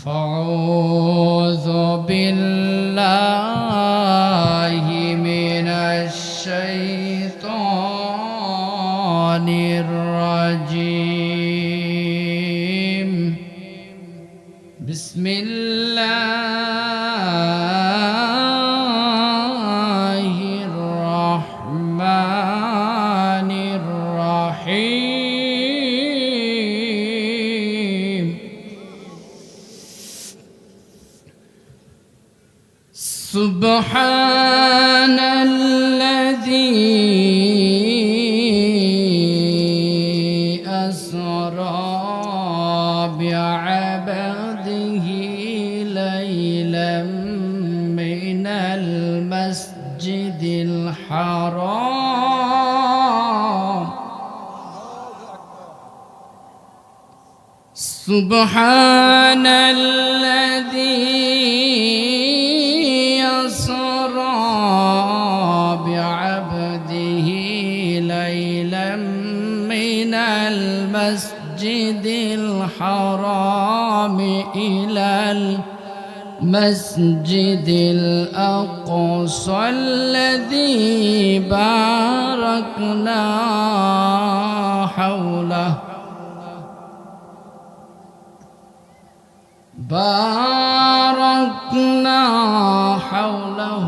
فأعوذ بالله من الشيطان الرجيم. بسم الله الرحمن الرحيم. سبحان الذي أسرى بعبده ليلا من المسجد الحرام. سبحان الذي أسرى بعبده ليلا من المسجد الحرام إلى المسجد الأقصى الذي باركنا حوله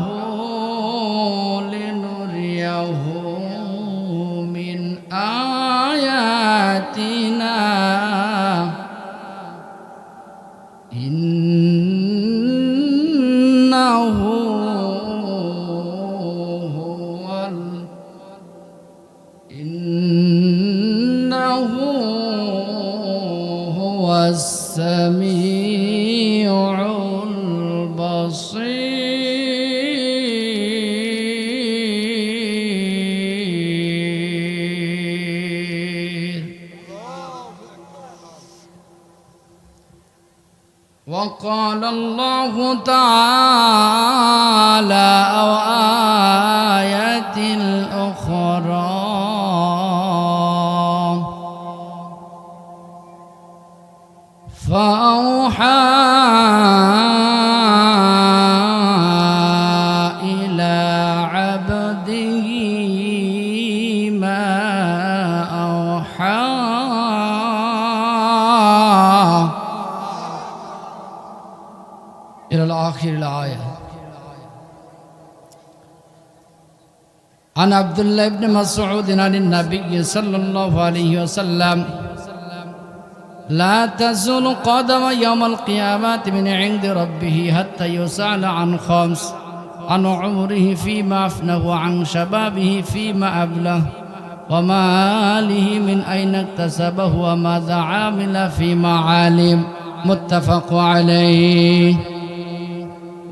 لنريه من آياتنا إنه هو السميع البصير. وقال الله تعالى وآيات أخرى فأوحى إلى عبده ما أوحى. إلى الآخر الآية. عن عبد الله بن مسعود عن النبي صلى الله عليه وسلم لا تزول قدم يوم القيامة من عند ربه حتى يسأل عن خمس: عن عمره فيما أفنه، وعن شبابه فيما أبله، وماله من أين اكتسبه، وماذا عمل فيما علم. متفق عليه.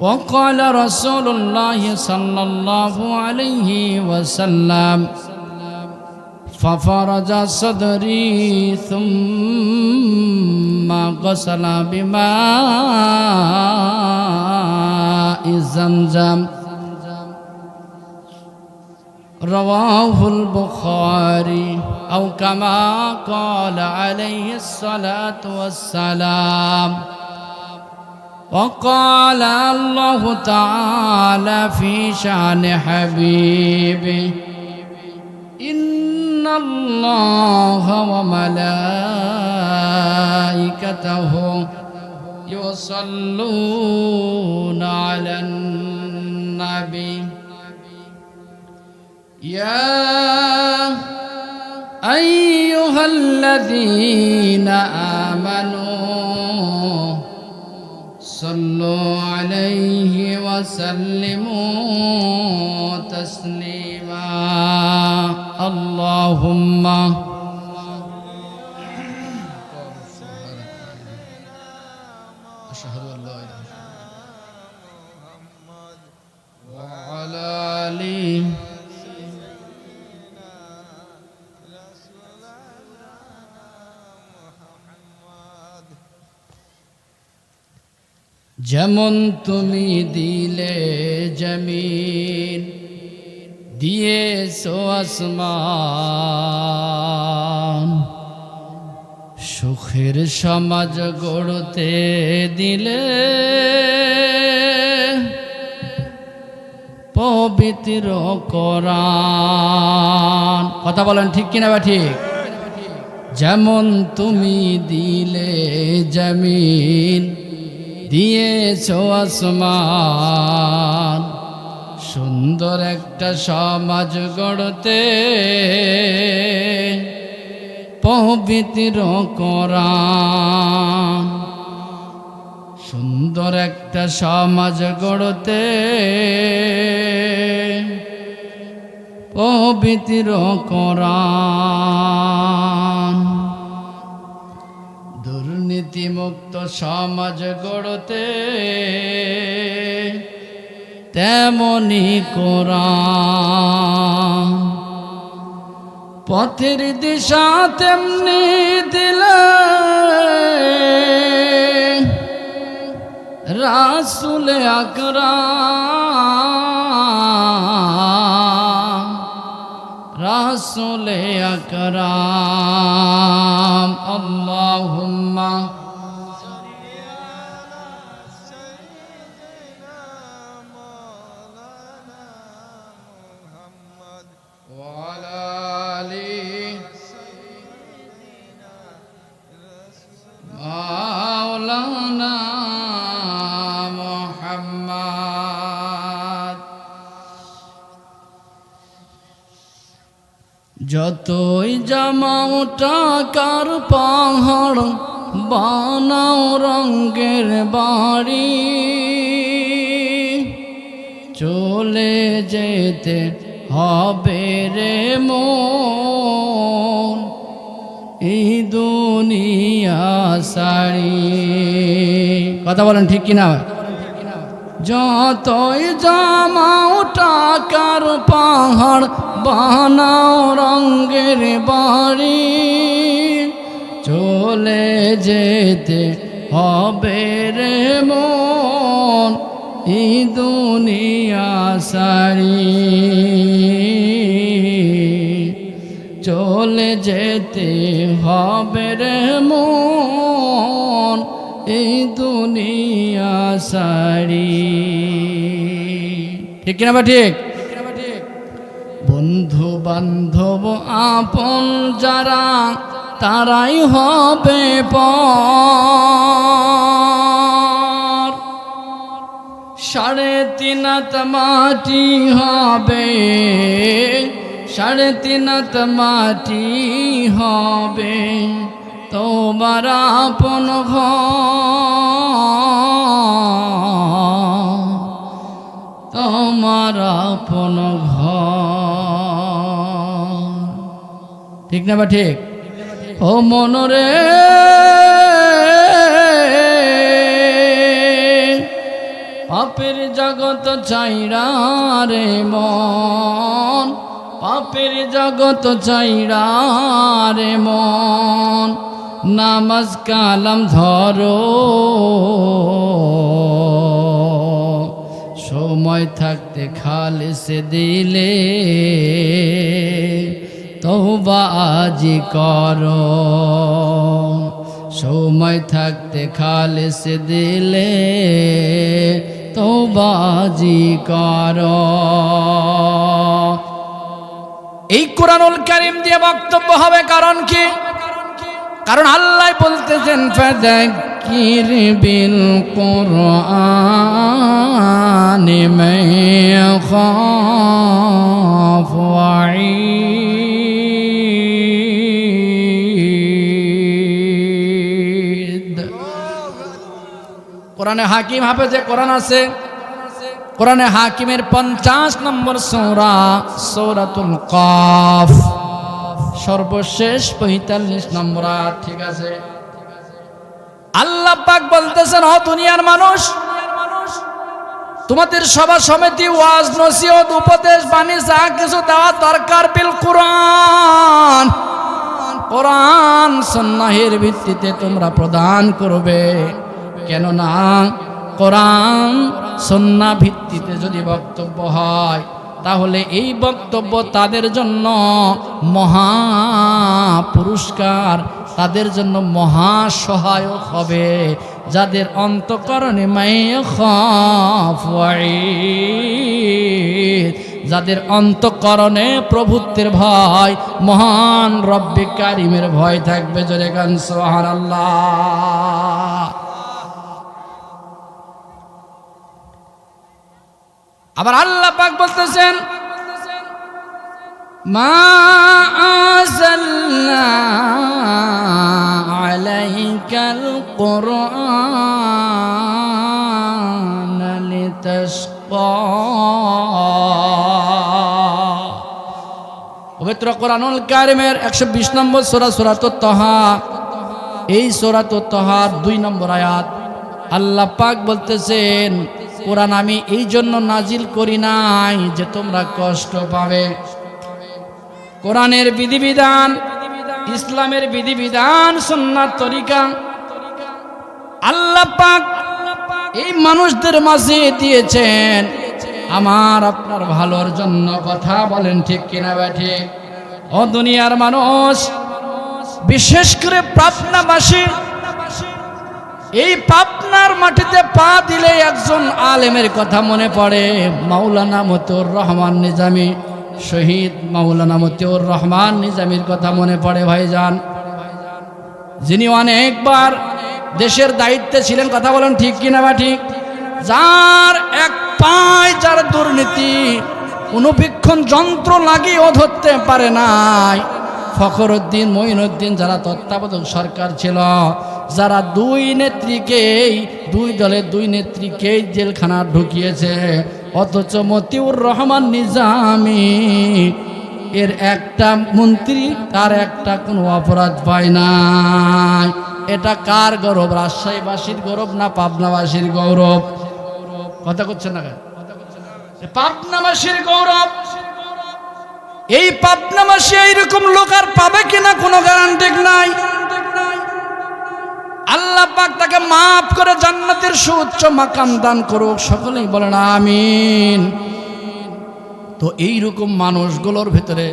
وقال رسول الله صلى الله عليه وسلم: ففرج صدري ثم غسل بماء زمزم. رواه البخاري، أو كما قال عليه الصلاة والسلام. وقال الله تعالى في شأن حبيبه: إن الله وملائكته يصلون على النبي يا أيها الذين آمنوا صلوا عليه وسلموا تسليما. اللهم أشهد أن لا إله إلا الله وعلى آله যেমন তুমি দিলে জমিন দিয়েছো আসমান সুখ সুখের সমাজ গড়তে দিলে পবিত্র কোরআন। কথা বলেন ঠিক কিনা বা ঠিক? যেমন তুমি দিলে জমিন, দিয়েছো আসমান, সুন্দর একটা সমাজ গড়তে পবিত্র কোরআন। সুন্দর একটা সমাজ গড়তে পবিত্র কোরআন। দুর্নীতিমুক্ত সমাজ গড়তে তেমনি কোরআন। পথের দিশা তেমনি দিলে রাসূল আকরাম, রাসূল আকরাম। আল্লাহুম্মা মাওলানা মুহাম্মদ। যতই জমাও টাকার পাহাড়, বানাও রঙের বাড়ি, চলে যেতে হবে রে মন এই দুনিয়া সারি। কথা বলেন ঠিক কিনা? যতই জমাও টাকার পাহাড়, বানাও রঙের বাড়ি, চলে যেতে হবে রে মন এই দুনিয়া সারি। চলে যেতে হবে রে মন এই দুনিয়া সারি। ঠিক কিনা বা ঠিক? বন্ধু বান্ধব আপন যারা, তারাই হবে পর। 3.5 হাত মাটি হবে, 3.5 হাত মাটি হবে তোমার আপন ঘর, তোমার আপন ঘর। ঠিক না বা ঠিক? ও মনরে পাপের জগৎ চাইরা রে মন, পাপের জগৎ চাইরা রে মন, নামাজ কালাম ধরো সময় থাকতে খালিস দিলে, তওবা আজি করো সময় থাকতে খালিস দিলে, তওবা আজি করো। এই কুরআনুল কারীম দিয়ে বক্তব্য হবে, কারণ কি? কারণ আল্লাহ বলতেছেন ফাযাক্কির বিল কুরআনি মান ইয়াখাফু ওয়াঈদ। কোরআনে হাকিম হাফেজে কোরআন আছে, কোরআনে হাকিমের 50 নম্বর সূরা সূরাতুল কাফ, সর্বশেষ 45 নম্বর আয়াত। ঠিক আছে, আল্লাহ পাক বলতেছেন, ও দুনিয়ার মানুষ, তোমাদের সভা সমিতি, ওয়াজ নসিহত, উপদেশ বাণী যা কিছু দেওয়া দরকার বিল কুরআন, কোরআন সুন্নাহের ভিত্তিতে তোমরা প্রদান করবে। কেননা কোরআন সুন্নাহ ভিত্তিতে যদি বক্তব্য হয়, তাহলে এই বক্তব্য তাদের জন্য মহা পুরস্কার, তাদের জন্য মহা সহায়ক হবে, যাদের অন্তঃকরণে যাদের অন্তঃকরণে প্রভুত্বের ভয়, মহান রব্বে কারিমের ভয় থাকবে। জোরে গান সুবহানাল্লাহ। আবার আল্লাহ পাক বলতেছেন, মা আনজালনা আলাইকাল কুরআন লিতাশকা। পবিত্র কোরআনুল কারীমের 120 নম্বর সূরা সূরাতুত তাহা, এই সূরাতুত তাহার 2 নম্বর আয়াত আল্লাহ পাক বলতেছেন, কোরআন আমি এই জন্য নাজিল করি নাই যে তোমরা কষ্ট পাবে। কোরআনের বিধিবিধান, ইসলামের বিধিবিধান, সুন্নাত তরিকা আল্লাহ পাক এই মানুষদের মাঝে দিয়েছেন আমার আপনার ভালোর জন্য। কথা বলেন ঠিক কিনা ব্যাঠে? ও দুনিয়ার মানুষ, বিশেষ করে পাবনাবাসী, এই পাবনার মাটিতে পা দিলে একজন আলেমের কথা মনে পড়ে, মাওলানা মতিউর রহমান নিজামী। শহীদ মাওলানা মতিউর রহমান নিজামীর কথা মনে পড়ে ভাইজান, যিনি অনেকবার দেশের দায়িত্বে ছিলেন। কথা বলেন ঠিক কিনা বা ঠিক? যার এক পায় যার দুর্নীতি অনুবীক্ষণ যন্ত্র লাগিয়েও ধরতে পারে নাই। ফখরুদ্দিন, মঈনুদ্দিন যারা তত্ত্বাবধায়ক সরকার ছিল, যারা দুই দলের দুই নেত্রীকেই জেলখানা ঢুকিয়েছে, অথচ মতিউর রহমান নিজামী এর একটা মন্ত্রী তার একটা কোনো অপরাধ পায় নাই। এটা কার গৌরব? রাজশাহীবাসীর গৌরব না পাবনাবাসীর গৌরব? কথা করছেন না কেন? পাবনাবাসীর গৌরব। এই পাবনাবাসী এইরকম লোক আর পাবে কিনা কোনো গ্যারান্টি নাই। আল্লাহ পাক তাকে মাফ করে জান্নাতের সুউচ্চ মাকাম দান করুক, সকলেই বলেন আমিন। তো এইরকম মানুষগুলোর ভিতরে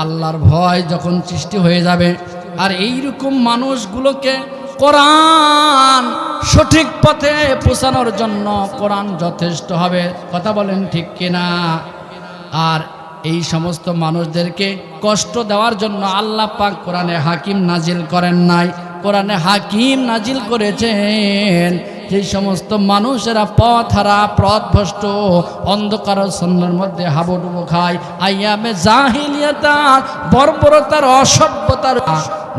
আল্লাহর ভয় যখন সৃষ্টি হয়ে যাবে, আর এইরকম মানুষগুলোকে কোরআন সঠিক পথে পৌঁছানোর জন্য কোরআন যথেষ্ট হবে। কথা বলেন ঠিক কিনা? আর এই সমস্ত মানুষদেরকে কষ্ট দেওয়ার জন্য আল্লাহ পাক কোরআনে হাকিম নাজিল করেন নাই, কোরআনে হাকিম নাজিল করেছেন যে সমস্ত মানুষেরা পথহারা, পথভ্রষ্ট, অন্ধকার শূন্যের মধ্যে হাবুডুবু খায়, আইয়ামে জাহিলিয়াতার, বর্বরতার, অসভ্যতার,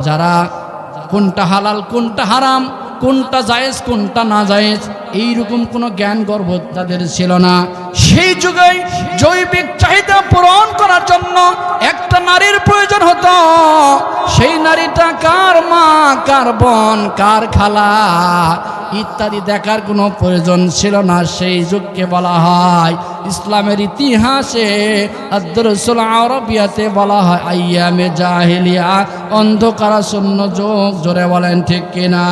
যারা কোনটা হালাল কোনটা হারাম, কোনটা জায়েজ কোনটা না জায়েজ এইরকম কোনো জ্ঞান গর্ব তাদের ছিল না। সেই যুগে জৈবিক চাহিদা পূরণ করার জন্য একটা নারীর প্রয়োজন হতো। সেই নারীটা কার মা, কার বোন, কার খালা ইত্যাদি দেখার কোনো প্রয়োজন ছিল না। সেই যুগকে বলা হয়, ইসলামের ইতিহাসে আদ-দুরুসুল আরবিয়াতে বলা হয় আইয়ামে জাহিলিয়া, অন্ধকারাচ্ছন্ন যুগ। জোরে বলেন ঠিক কিনা?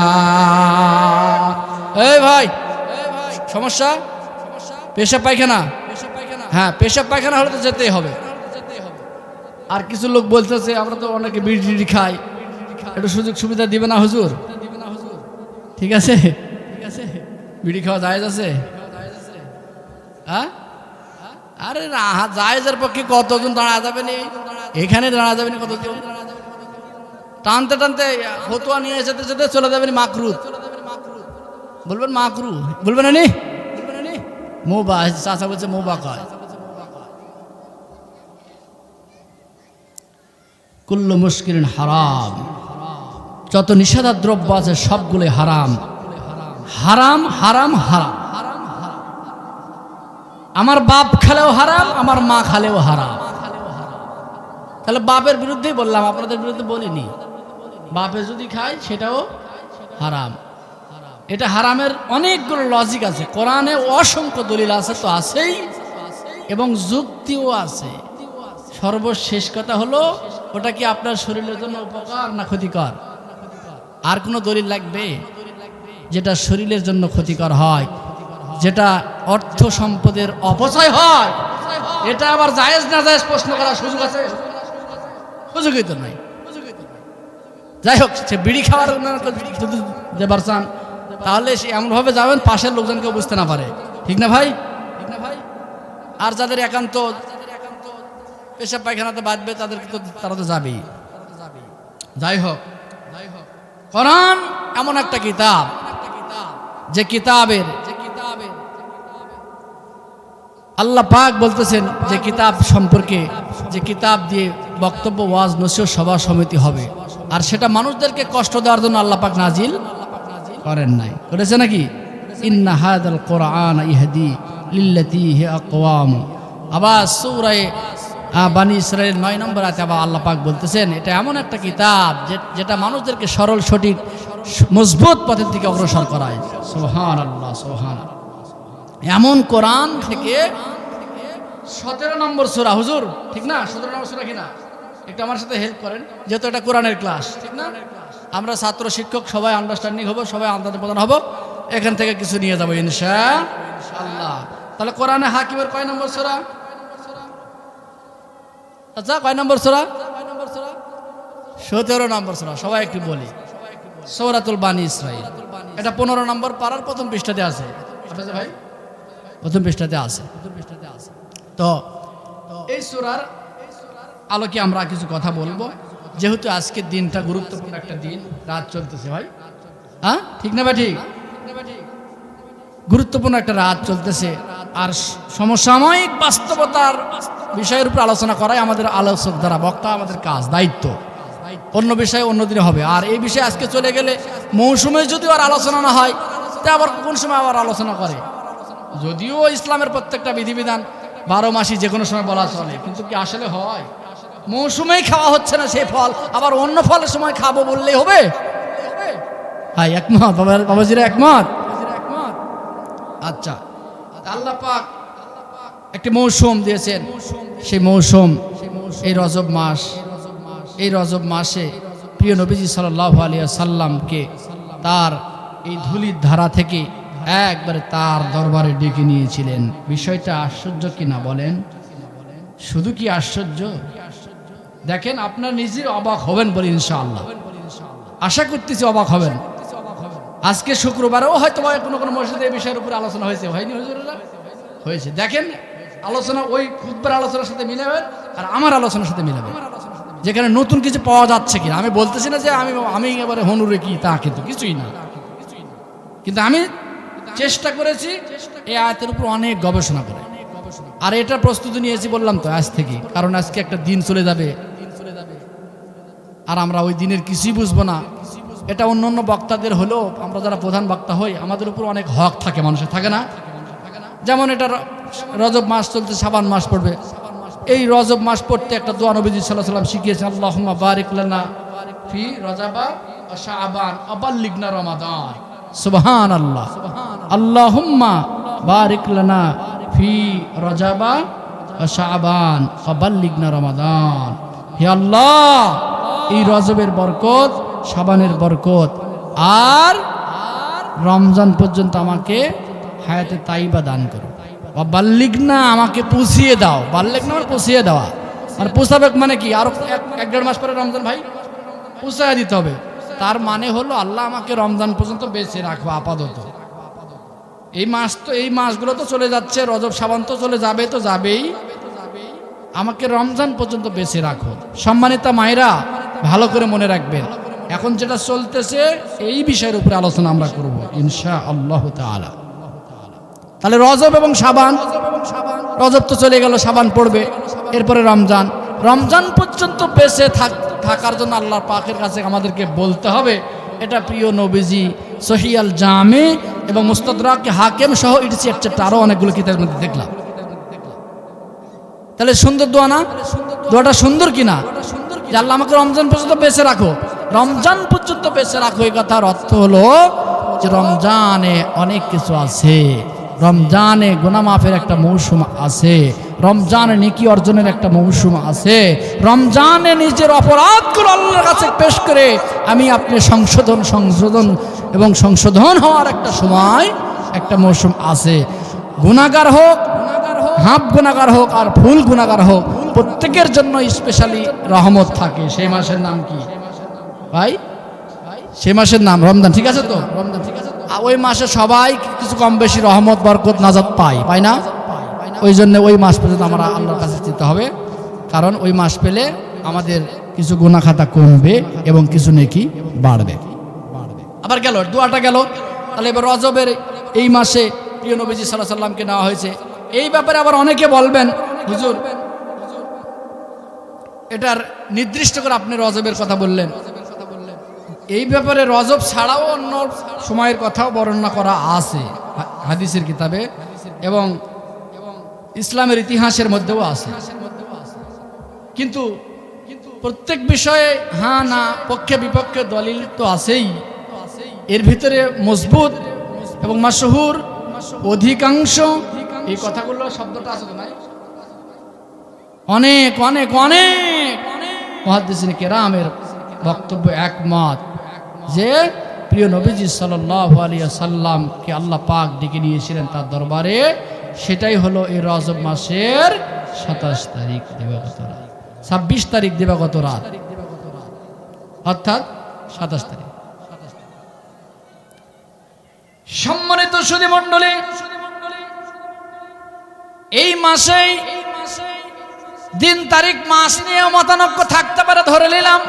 এই ভাই, সমস্যা পেশাব পায়খানা? হ্যাঁ, পেশাব পায়খানা হলে তো যেতেই হবে। আর কিছু লোক বলতেছে আমরা তো অনেকে বিড়ি খাই, একটু সুযোগ সুবিধা দিবে না হুজুর? ঠিক আছে, বিড়ি খাওয়া জায়েজ আছে? হ্যাঁ, আরে জায়েজের পক্ষে কতজন দাঁড়া যাবে নি? এখানে দাঁড়া যাবে না কতজন? টানতে টানতে ফতোয়া নিয়ে যেতে যেতে চলে যাবেন মাকরু। বলবেন মাকরু, বলবেন না? মোবা, চাচা বলছে মোবা কয়। কুল্লু মুশকিরিন হারাম, যত নিষেধাজ্ঞা দ্রব্য আছে সবগুলো হারাম। হারাম হারাম হারাম। আমার বাপ খালেও হারাম, আমার মা খালেও হারাম। তাহলে বাপের বিরুদ্ধেই বললাম, আপনাদের বিরুদ্ধে বলিনি। বাপে যদি খায় সেটাও হারাম। এটা হারামের অনেকগুলো লজিক আছে, কোরআনে অসংখ্য দলিল আছে, তো আছেই, এবং যুক্তিও আছে। সর্বশেষ কথা হলো, ওটা কি আপনার শরীরের জন্য উপকার না ক্ষতিকর? আর কোনো দলিল লাগবে? যেটা শরীরের জন্য ক্ষতিকর হয়, যেটা অর্থ সম্পদের অপচয় হয়, এটা আবার জায়েজ না জায়েজ প্রশ্ন করার সুযোগ আছে? সুযোগই তো নাই। যাই হোক, সে বিড়ি খাওয়ার যদি যেবার চান তাহলে সে এমনভাবে যাবেন পাশের লোকজনকে বুঝতে না পারে, ঠিক না ভাই? ঠিক না ভাই? আর যাদের একান্ত পেশাব পায়খানাতে বাঁধবে তাদেরকে তো তারা তো যাবেই। যাই হোক, কোরআন এমন একটা কিতাব যে কিতাবের আল্লাহ পাক বলতেছেন যে কিতাব সম্পর্কে, যে কিতাব দিয়ে বক্তব্য, ওয়াজ, নসিহত, সভা সমিতি হবে, আর সেটা মানুষদেরকে কষ্ট দেওয়ার জন্য আল্লাহ পাক নাজিল করেন নাই। করেছে নাকি? ইন্না হাদাল কোরআন ইহদি লিল্লাতি হি আকওয়াম। আবার সূরা বানী ইসরাঈল 9 নম্বর আয়াতে আবার আল্লাহ পাক বলতেছেন এটা এমন একটা কিতাব যেটা মানুষদেরকে সরল, সঠিক, মজবুত পথের দিকে অগ্রসর করায়। সুবহানাল্লাহ, সুবহানাল্লাহ। এমন কোরআন থেকে 17 নম্বর সূরা, হুজুর ঠিক না? 17 নম্বর সূরা কিনা? একটু আমার সাথে হেল্প করেন, যেহেতু এটা কোরআনের ক্লাস, ঠিক না? আমরা ছাত্র শিক্ষক সবাই আন্ডারস্ট্যান্ডিং হবো, সবাই আন্দাজে প্রদান হবো, এখান থেকে কিছু নিয়ে যাবো ইনশাআল্লাহ। তাহলে কোরআনে হাকিমের কয় নম্বর সূরা? আচ্ছা, কয় নম্বর সূরা? 17 নম্বর সূরা। সবাই একটু বলি, সূরাতুল বানী ইসরাঈল। এটা 15 নম্বর পারার প্রথম পৃষ্ঠাতে আছে। ভাই প্রথম পৃষ্ঠাতে আছে। তো এই সূরার আলোকে আমরা কিছু কথা বলবো, যেহেতু আজকের দিনটা গুরুত্বপূর্ণ একটা দিন, রাত চলতেছে ভাই, হ্যাঁ ঠিক না ভাই? ঠিক, গুরুত্বপূর্ণ একটা রাত চলতেছে, আর সমসাময়িক বাস্তবতার বিষয়ের উপর আলোচনা করাই আমাদের আলোচক দ্বারা বক্তা আমাদের কাজ, দায়িত্ব। অন্য বিষয়ে অন্য দিনে হবে, আর এই বিষয়ে আজকে চলে গেলে মৌসুমে যদিও আর আলোচনা না হয়, তা আবার কোন সময় আবার আলোচনা করে। যদিও ইসলামের প্রত্যেকটা বিধিবিধান 12 মাসই যে কোনো সময় বলা চলে, কিন্তু কি আসলে হয়? মৌসুমেই খাওয়া হচ্ছে না সেই ফল, আবার অন্য ফলের সময় খাবো বললেই হবে? হ্যাঁ, একমত বাবাজিরা, একমত? আচ্ছা, আল্লাহ পাক একটি মৌসুম দিয়েছেন, সেই মৌসুম এই রজব মাস। এই রজব মাসে প্রিয় নবীজি সাল্লাল্লাহু আলাইহি সাল্লামকে তার এই ধুলির ধারা থেকে একবারে তার দরবারে ডেকে নিয়েছিলেন। বিষয়টা আশ্চর্য কিনা বলেন? শুধু কি আশ্চর্য? দেখেন, আপনার নিজের অবাক হবেন বলে ইনশাআল্লাহ আশা করতেছি, অবাক হবেন। আজকে শুক্রবারেও হয়তো কোনো কোনো মসজিদে এই বিষয়ের উপরে আলোচনা হয়েছে, হয়নি হুজুরেরা? হয়েছে। দেখেন, আলোচনা ওই খুতবার আলোচনার সাথে মিলাবেন আর আমার আলোচনার সাথে মিলাবেন, যেখানে নতুন কিছু পাওয়া যাচ্ছে কিনা। আমি বলতেছি না যে আমি এবারে হনুরে কি, তা কিন্তু কিছুই না, কিন্তু আমি চেষ্টা করেছি এই আয়াতের উপর অনেক গবেষণা করে, আর এটা প্রস্তুতি নিয়েছি বললাম তো আজ থেকে, কারণ আজকে একটা দিন চলে যাবে আর আমরা ওই দিনের কিছুই বুঝবো না। এটা অন্য অন্য বক্তাদের হলেও আমরা যারা প্রধান বক্তা হই আমাদের উপর অনেক হক থাকে, মানুষের থাকে না? যেমন এটা রজব মাস চলতে, শাবান মাস পড়বে, এই রজব মাস পড়তে একটা দোয়া নবীজি সাল্লাল্লাহু আলাইহি ওয়াসাল্লাম শিখিয়েছেন, আল্লাহুম্মা বারিক লানা ফি রজাবা ওয়া শাবান ওয়া বাল্লিগনা রমাদান। সুবহানাল্লাহ, আল্লাহুম্মা বারিক লানা ফি রজাবা ওয়া শাবান ওয়া বাল্লিগনা রমাদান। হে আল্লাহ, এই রজবের বরকত, শাবানের বরকত আর রমজান পর্যন্ত আমাকে হায়াতে তাইবা দান করো। বাল্লিগনা, আমাকে পুষিয়ে দাও। বাল্লিগনা মানে পুষিয়ে দেওয়া, আর পুষাবে মানে কি? আরো 1-1.5 মাস পরে রমজান ভাই, পুষায় দিতে হবে। তার মানে হলো আল্লাহ আমাকে রমজান পর্যন্ত বেঁচে রাখবো আপাতত। এই মাস তো, এই মাসগুলো তো চলে যাচ্ছে, রজব শাবান তো চলে যাবে, তো যাবেই, আমাকে রমজান পর্যন্ত বেঁচে রাখো। সম্মানিতা মায়েরা, ভালো করে মনে রাখবেন, এখন যেটা চলতেছে এই বিষয়ের উপরে আলোচনা আমরা করব ইনশাআল্লাহ তাআলা। তাহলে রজব এবং শাবান, রজব তো চলে গেল, শাবান পড়বে, এরপরে রমজান। রমজান পর্যন্ত বেঁচে থাকার জন্য আল্লাহ পাকের কাছে আমাদেরকে বলতে হবে। এটা প্রিয় নবীজি সহিহ আল জামে এবং মুস্তাদরাক হাকিম সহ ইটসি একটা আরো অনেকগুলো কিতাবের মধ্যে দেখলাম। তাহলে সুন্দর দোয়া না? দোয়াটা সুন্দর কিনা? যে আল্লাহ আমাকে রমজান পর্যন্ত বেঁচে রাখো, রমজান পর্যন্ত বেঁচে রাখো। এই কথার অর্থ হলো যে রমজানে অনেক কিছু আছে, রমজানে গুনাহ মাফের একটা মৌসুম আছে, রমজানে নেকি অর্জনের একটা মৌসুম আছে, রমজানে নিজের অপরাধগুলো আল্লাহর কাছে পেশ করে আমি আপনি সংশোধন হওয়ার একটা সময়, একটা মৌসুম আছে। গুনাহগার হোক, হাফ গুনাহগার হোক আর ফুল গুনাহগার হোক, প্রত্যেকের জন্য স্পেশালি রহমত থাকে। সেই মাসের নাম কি ভাই? সেই মাসের নাম রমজান, ঠিক আছে তো? রমজান, ঠিক আছে। ওই মাসে সবাই কিছু কম বেশি রহমত বরকত নাজাত পায় না? ওই জন্য ওই মাস পর্যন্ত আমরা আল্লাহর কাছে যেতে হবে, কারণ ওই মাস পেলে আমাদের কিছু গুনাহ খাতা কমবে এবং কিছু নেকি বাড়বে। আবার গেল দোয়াটা গেল। তাহলে এবার রজবের এই মাসে প্রিয় নবীজি সাল্লাল্লাহু আলাইহি সাল্লামকে নেওয়া হয়েছে। এই ব্যাপারে আবার অনেকে বলবেন, হুজুর এটার নির্দিষ্ট করে আপনি রজবের কথা বললেন, এই ব্যাপারে রজব ছাড়াও অন্য সময়ের কথাও বর্ণনা করা আছে হাদিসের কিতাবে এবং ইসলামের ইতিহাসের মধ্যেও আছে। কিন্তু প্রত্যেক বিষয়ে হ্যাঁ না পক্ষে বিপক্ষে দলিল তো আছেই। এর ভিতরে মজবুত এবং মাশহুর অধিকাংশ এই কথাগুলো শব্দটা আছে তো নাই, অনেক অনেক অনেক মুহাদ্দিসিন কেরামের বক্তব্য একমত যে প্রিয় নবীজি সাল্লাল্লাহু আলাইহি ওয়াসাল্লামকে আল্লাহ পাক ডেকে নিয়েছিলেন তার দরবারে, সেটাই হলো এই রজব মাসের 27 তারিখ দিবাগত রাত, 26 তারিখ দিবাগত রাত, অর্থাৎ 27 তারিখ। সম্মানিত সুধী মণ্ডলী, এই মাসেই দিন তারিখ মাস নিয়ে মতানৈক্য থাকতে পারে ধরে নিলাম,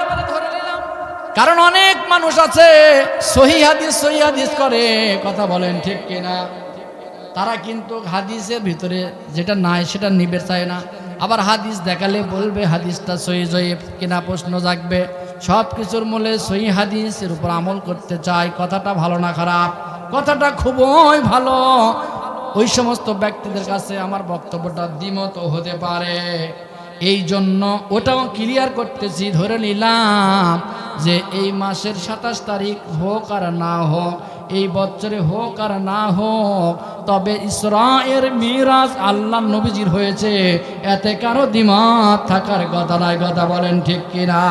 কারণ অনেক মানুষ আছে সহিহ হাদিস করে কথা বলেন ঠিক কিনা, তারা কিন্তু হাদিসের ভিতরে যেটা নাই সেটা নিবে চায় না। আবার হাদিস দেখালে বলবে হাদিসটা সহিহ জয়ীফ কিনা প্রশ্ন জাগবে। সব কিছুর মূলে সহিহ হাদিসের উপর আমল করতে চায়। কথাটা ভালো না খারাপ? কথাটা খুবই ভালো। ওই সমস্ত ব্যক্তিদের কাছে আমার বক্তব্যটা দ্বিমত হতে পারে, এই জন্য ওটাও ক্লিয়ার করতেছি। ধরে নিলাম যে এই মাসের 27 তারিখ হোক আর না হোক, এই বছরে হোক আর না হোক, তবে ইসরা এর মিরাজ আল্লাহ নবীজির হয়েছে, এতে কারো দ্বিমত থাকার কথা নাই। কথা বলেন ঠিক কিনা?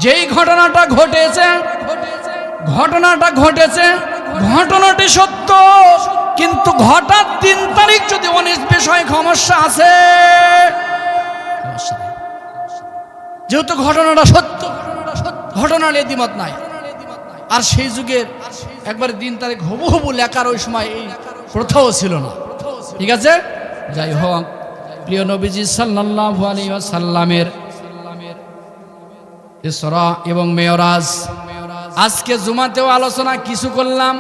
যেই ঘটনাটা ঘটেছে ঘটনাটি সত্য, কিন্তু ঘটার 3 তারিখ যদি 19 বিষয়ে সমস্যা আছে, যেহেতু ঘটনাটা সত্য, ঘটনার দ্বিমত নাই। আর সেই যুগের একবার 3 তারিখ হুবহু লেখার ওই সময় এই প্রথাও ছিল না, ঠিক আছে? যাই হোক, প্রিয় নবীজি সাল্লাল্লাহু আলাইহি ওয়াসাল্লামের ইসরা এবং মেরাজ আজকে জুমাতেও আলোচনা কিছু করলাম।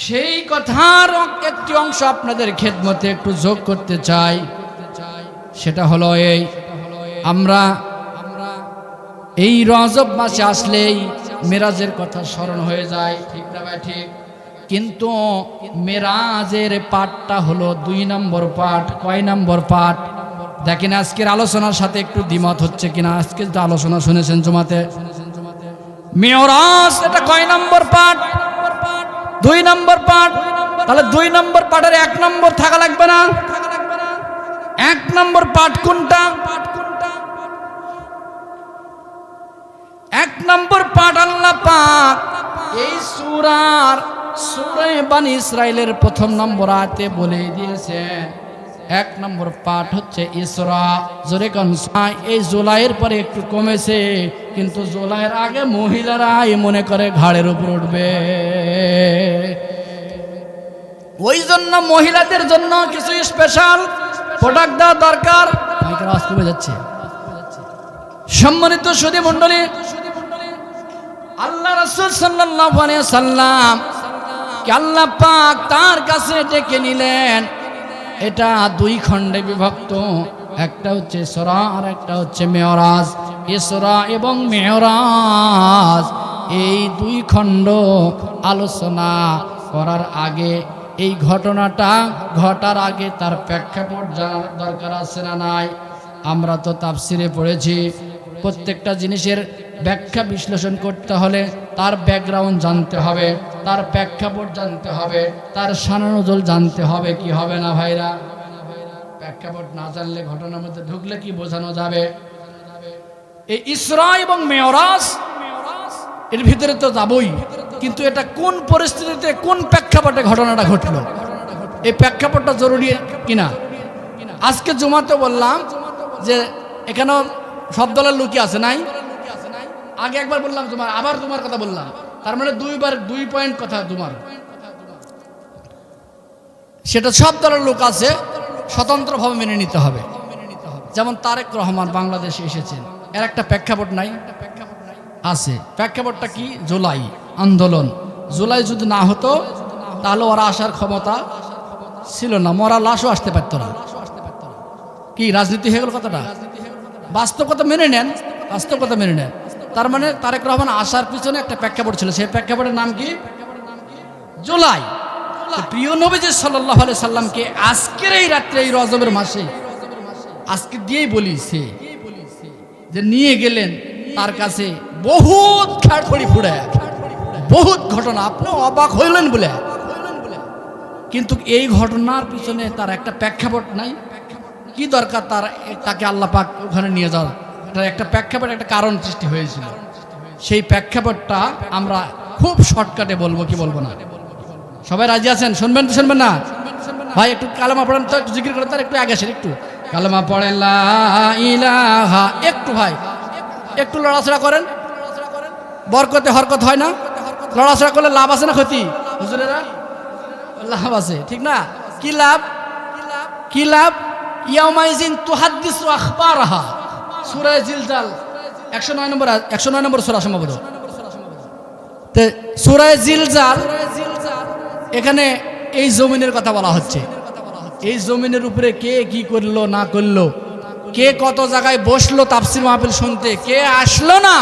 সেই কথার একটি অংশ আপনাদের খেদমতে একটু যোগ করতে চাই। সেটা হলো এই, আমরা এই রজব মাসে আসলেই মেরাজের কথা স্মরণ হয়ে যায়, ঠিক না ভাই? ঠিক। কিন্তু মেরাজের পাঠটা হলো 2 নম্বর পাঠ। কয় নম্বর পাঠ দেখেন? আজকের আলোচনার সাথে একটু দ্বিমত হচ্ছে কিনা। আজকে যে আলোচনা শুনেছেন জুমাতে, মেরাজ এটা কয় নম্বর পাঠ? 2 নম্বর পাঠ। তাহলে 2 নম্বর পাঠের 1 নম্বর থাকা লাগবে না? 1 নম্বর পাঠ কোনটা? 1 নম্বর পাঠ আল্লাহ পাক এই সূরা বনী ইসরাইলের 1ম নম্বর আয়াতে বলে দিয়েছেন। 1 নম্বর পাঠ হচ্ছে ইসরা। জোরে কোন? এই জুলাইয়ের পরে একটু কমেছে, কিন্তু জুলাইয়ের আগে মহিলারা মনে করে ঘাড়ের উপর উঠবে, ওই জন্য মহিলাদের জন্য কিছু স্পেশাল প্রোডাক্ট দেওয়া দরকার। আওয়াজ কমে যাচ্ছে। সম্মানিত সুধী মণ্ডলী, আল্লাহ রাসূল সাল্লাল্লাহু আলাইহি ওয়াসাল্লাম কে আল্লাহ পাক তার কাছে ডেকে নিলেন। এটা 2 খণ্ডে বিভক্ত, একটা হচ্ছে ইসরা আর একটা হচ্ছে মেরাজ। ইসরা এবং মেরাজ এই 2 খণ্ড আলোচনা করার আগে, এই ঘটনাটা ঘটার আগে তার প্রেক্ষাপট জানার দরকার আছে না নাই? আমরা তো তাফসিরে পড়েছি, প্রত্যেকটা জিনিসের ব্যাখ্যা বিশ্লেষণ করতে হলে তার ব্যাকগ্রাউন্ড জানতে হবে, তার প্রেক্ষাপট জানতে হবে, তার শানানুজুল জানতে হবে, কি হবে না ভাইরা? প্রেক্ষাপট না জানলে ঘটনার মধ্যে ঢুকলে কি বোঝানো যাবে? এই ইসরা এবং মেরাজ এর ভিতরে তো যাবই, কিন্তু এটা কোন পরিস্থিতিতে কোন প্রেক্ষাপটে ঘটনাটা ঘটলো, এই প্রেক্ষাপটটা জরুরি কিনা। আজকে জুমাতে বললাম যে এখানেও সব দলের লোকই আছে নাই? আগে একবার বললাম তোমার, আবার তোমার কথা বললাম, তার মানে দুইবার 2 পয়েন্ট কথা তোমার। সেটা সব দলের লোক আছে, স্বতন্ত্রভাবে মেনে নিতে হবে। যেমন তারেক রহমান বাংলাদেশে এসেছেন, এর একটা প্রেক্ষাপট নাই? আছে। প্রেক্ষাপটটা কি? জুলাই আন্দোলন। জুলাই যদি না হতো তাহলে ওরা আসার ক্ষমতা ছিল না, মরা লাশও আসতে পারত না। কি রাজনীতি হয়ে গেল কথাটা? বাস্তবতা মেনে নেন, বাস্তবতা মেনে নেন। তার মানে তারেক রহমান আসার পিছনে একটা প্রেক্ষাপট ছিল, সেই প্রেক্ষাপটের নাম কি? জুলাই। প্রিয় নবীজি সাল্লাল্লাহু আলাইহি সাল্লামকে আজকের এই রাত্রে, এই রজবের মাসে, আজকে দিয়েই বলিছে যে নিয়ে গেলেন তার কাছে বহুত খাড়খড়ি ফুড়ে, বহুত ঘটনা, আপনি অবাক হইলেন বলে। কিন্তু এই ঘটনার পিছনে তার একটা প্রেক্ষাপট নাই? কি দরকার তার, তাকে আল্লাহ পাক ওখানে নিয়ে যাওয়ার? একটা প্রেক্ষাপট, একটা কারণ সৃষ্টি হয়েছিল। সেই প্রেক্ষাপটটা আমরা খুব শর্টকাটে বলবো, কি বলবো না? সবাই রাজি আছেন? শুনবেন তো শুনবেন না? ভাই একটু কালেমা পড়েন তো, একটু জিকির করেন, তার একটু আগে আসেন, একটু কালেমা পড়েন লা ইলাহা, একটু ভাই একটু লড়াচড়া করেন, বরকতে হরকত হয় না? লড়াচড়া করলে লাভ আছে না ক্ষতি? হুজুরেরা লাভ আছে, ঠিক না? কি লাভ? কি লাভ? ইয়াউমাইজিন তুহাদ্দিসু আখবারাহা, সূরা জিলজাল 109 নম্বর সূরা সম্ভবত। তে সূরা জিলজাল, এখানে এই জমিনের কথা বলা হচ্ছে। এই জমিনের উপরে কে কি করলো না করলো, কে কত জায়গায় বসলো তাফসির মাহফিল শুনতে, কে আসলো না,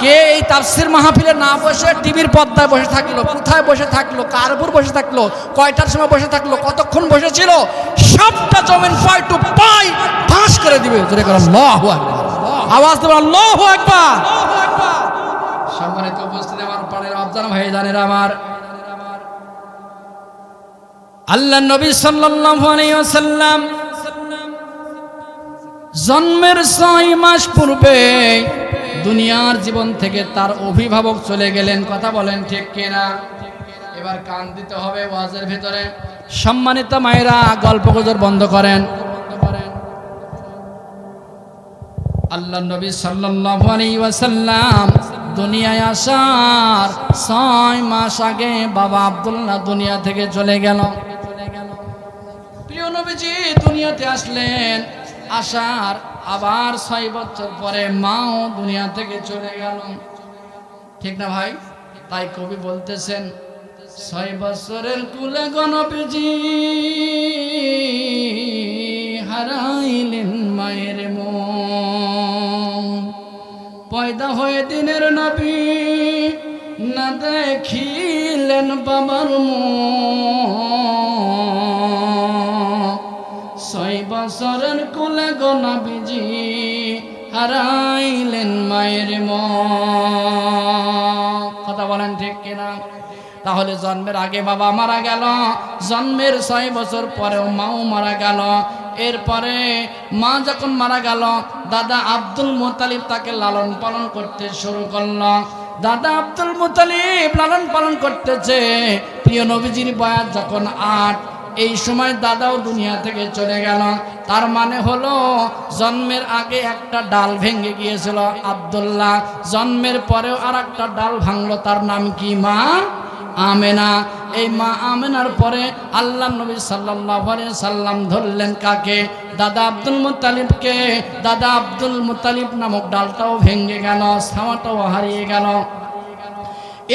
কে এই তাফসির মাহফিলে না বসে টিভির পর্দায় বসে থাকলো, কোথায় বসে থাকলো, কার উপর বসে থাকলো, কয়টার সময় বসে থাকলো, কতক্ষণ বসেছিল, সবটা জমিন পাই টু পাই ফাঁস করে দিবে। জোরে করে আল্লাহু আকবার, আওয়াজ দেবেন আল্লাহু আকবার। সম্মানিত উপস্থিতি, আমার পাড়ের আবজান ভাই জানেরা আমার, আল্লাহ নবী সাল্লাল্লাহু আলাইহি ওয়াসাল্লাম জন্মের 6 মাস পূর্বে দুনিয়ার জীবন থেকে তার অভিভাবক চলে গেলেন। কথা বলেন ঠিক কিনা? এবার কান দিতে হবে ওয়াজের ভিতরে। সম্মানিত মায়েরা, গল্প গুজব বন্ধ করেন। আল্লাহ নবী সাল্লাল্লাহু আলাইহি ওয়াসাল্লাম দুনিয়ায় আসার 6 মাস আগে বাবা আব্দুল্লাহ দুনিয়া থেকে চলে গেল। প্রিয় নবীজি দুনিয়াতে আসলেন, আসার আবার 6 বছর পরে মাও দুনিয়া থেকে চলে গেল, ঠিক না ভাই? তাই কবি বলতেছেন, 6 বছরের কুলে নবীজি হারাইলেন মায়ের মন, পয়দা হয়ে দিনের নবী না দেখিলেন বাবার মুখ, 6 বছরের কুলে নবীজি হারাইলেন মায়ের মন। কথা বলেন ঠিক কিনা? তাহলে জন্মের আগে বাবা মারা গেল, জন্মের 6 বছর পরেও মাও মারা গেল। এরপরে মা যখন মারা গেল, দাদা আব্দুল মুত্তালিব তাকে লালন পালন করতে শুরু করল। দাদা আব্দুল মুত্তালিব লালন পালন করতেছে। প্রিয় নবীজির বয়স যখন 8, এই সময় দাদাও দুনিয়া থেকে চলে গেল। তার মানে হলো জন্মের আগে একটা ডাল ভেঙে গিয়েছিল আব্দুল্লাহ, জন্মের পরেও আর একটা ডাল ভাঙলো, তার নাম কি? মা আমেনা। এই মা আমেনার পরে আল্লাহ নবী সাল্লাল্লাহু আলাইহি সাল্লাম ধরলেন কাকে? দাদা আব্দুল মুত্তালিবকে। দাদা আব্দুল মুত্তালিব নামক ডালটাও ভেঙে গেল, ছাওয়াটাও হারিয়ে গেল।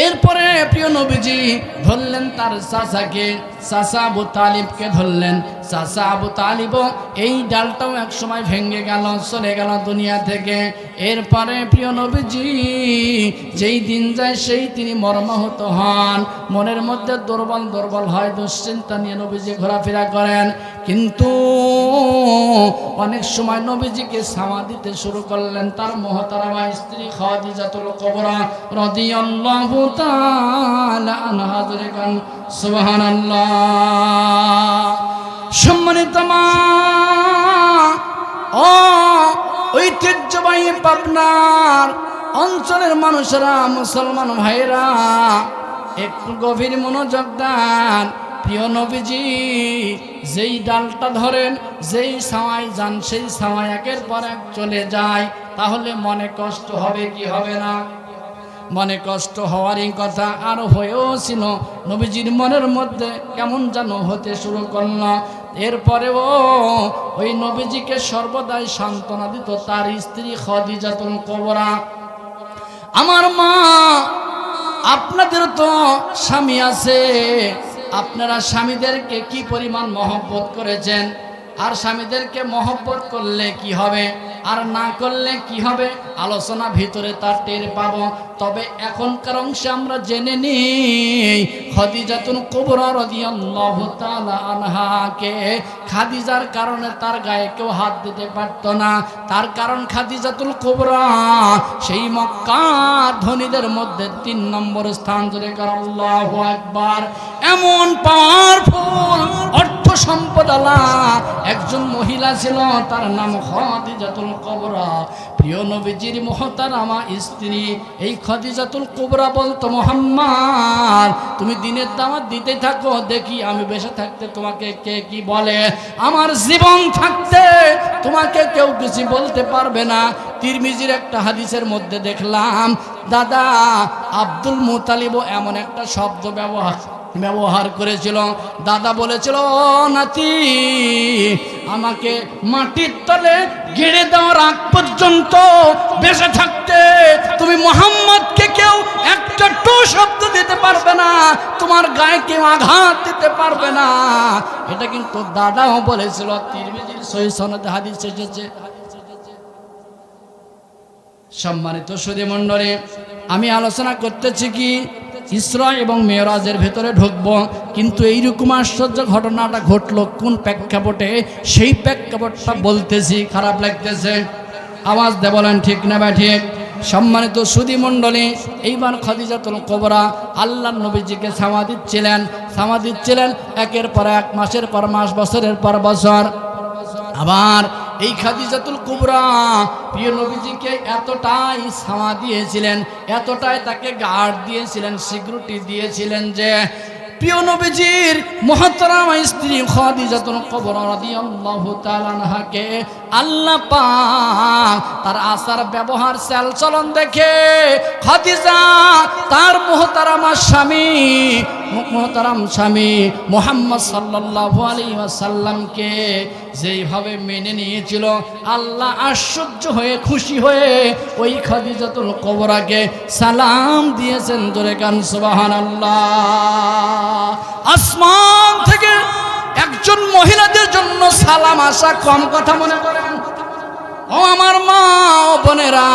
এরপরে প্রিয় নবীজি ধরলেন তার চাচাকে, চাচা আবু তালিবকে ধরলেন। চাচা আবু তালিব, এই ডালটাও এক সময় ভেঙে গেল, চলে গেল দুনিয়া থেকে। এরপরে প্রিয় নবীজি যেই দিন যায় সেই তিনি মর্মাহত হন, মনের মধ্যে দুর্বল দুর্বল হয়, দুশ্চিন্তা নিয়ে নবীজি ঘোরাফেরা করেন। কিন্তু অনেক সময় নবীজিকে সামা দিতে শুরু করলেন তার মুহতারামা স্ত্রী খাদিজাতুল কুবরা রাদিয়াল্লাহু তাআলা আনহা। সুবহানাল্লাহ। সম্মানিত মা, ও ঐতিহ্যবাহী পাবনার অঞ্চলের মানুষেরা, মুসলমান ভাইরা, একটু গভীর মনোযোগ দেন। প্রিয় নবীজি যেই ডালটা ধরেন, যেই ছাওয়ায় যান, সেই ছাওয়ায় একের পর এক চলে যায়, তাহলে মনে কষ্ট হবে কি হবে না? মনে কষ্ট হওয়ারই কথা, আর হয়েও ছিল। নবীজির মনের মধ্যে কেমন যেন হতে শুরু করল। এরপরেও ওই নবীজিকে সর্বদাই সান্ত্বনা দিত তার স্ত্রী খাদিজাতুল কুবরা। আমার মা, আপনাদের তো স্বামী আছে, আপনারা স্বামীদেরকে কি পরিমাণ মহব্বত করেছেন, আর স্বামীদেরকে মহব্বত করলে কি হবে আর না করলে কি হবে, আলোচনা ভিতরে তার টের পাবো। তবে এখনকার অংশে আমরা জেনে নিই খাদিজাতুল কুবরা রাদিয়াল্লাহু তাআলা আনহাকে খাদিজার কারণে তার গায়ে কেউ হাত দিতে পারত না। তার কারণ খাদিজাতুল কুবরা সেই মক্কার ধনীদের মধ্যে ৩ নম্বর স্থান ধরে। আল্লাহু আকবার। এমন পাওয়ারফুল অর্থ সম্পদওয়ালা একজন মহিলা ছিল, তার নাম খাদিজাতুল কুবরা। প্রিয় নবীজির মুহতারামা স্ত্রী এই খাদিজাতুল কুবরা বলতো, মুহাম্মদ তুমি দিনের দাওয়াত দিতে থাকো, দেখি আমি বেঁচে থাকতে তোমাকে কে কি বলে, আমার জীবন থাকতে তোমাকে কেউ কিছু বলতে পারবে না। তিরমিজির একটা হাদিসের মধ্যে দেখলাম দাদা আব্দুল মুতালিবও এমন একটা শব্দ ব্যবহার করেছিল। দাদা বলেছিল, ও নাতি, আমাকে মাটির তলে গেড়ে দেওয়ার আগ পর্যন্ত বেঁচে থাকতে তুমি মুহাম্মদকে কেউ একটা টু শব্দ দিতে পারবে না, তোমার গায়ে কেউ আঘাত দিতে পারবে না। এটা কিন্তু দাদাও বলেছিল। তিরমিজির সহিহ সনদে হাদিস এসেছে। সম্মানিত সুধী মণ্ডলী, আমি আলোচনা করতেছি কি ইসরা এবং মেরাজের ভেতরে ঢুকবো, কিন্তু এইরকম আশ্চর্য ঘটনাটা ঘটলো কোন প্রেক্ষাপটে, সেই প্রেক্ষাপটটা বলতেছি। খারাপ লাগতেছে? আওয়াজ দিয়ে বলেন ঠিক না বা ঠিক? সম্মানিত সুধী মণ্ডলী, এইবার খাদিজাতুল কুবরা আল্লাহর নবীজিকে ছাওয়া দিচ্ছিলেন একের পর এক, মাসের পর মাস, বছরের পর বছর। আবার এই খাদিজাতুল কুবরা প্রিয় নবীজিকে এতটাই ছাওয়া দিয়েছিলেন, এতটাই তাকে গার্ড দিয়েছিলেন, সিকিউরিটি দিয়েছিলেন যে প্রিয় নবীজির মুহতারামা স্ত্রী খাদিজাতুল কুবরা রাদিয়াল্লাহু তাআলা আনহাকে আল্লাহ পাক তার আচার ব্যবহার চাল চলন দেখে খাদিজা তার মুহতারাম স্বামী মুহাম্মদ সাল্লাল্লাহু আলাইহি ওয়াসাল্লামকে যেইভাবে মেনে নিয়েছিল, আল্লাহ আশ্চর্য হয়ে খুশি হয়ে ওই খাদিজাতুল কুবরাকে সালাম দিয়েছেন। জোরে গান সুবহানাল্লাহ। আসমান থেকে একজন মহিলাদের জন্য সালাম আসা কম কথা মনে করেন? ও আমার মা ও বোনেরা,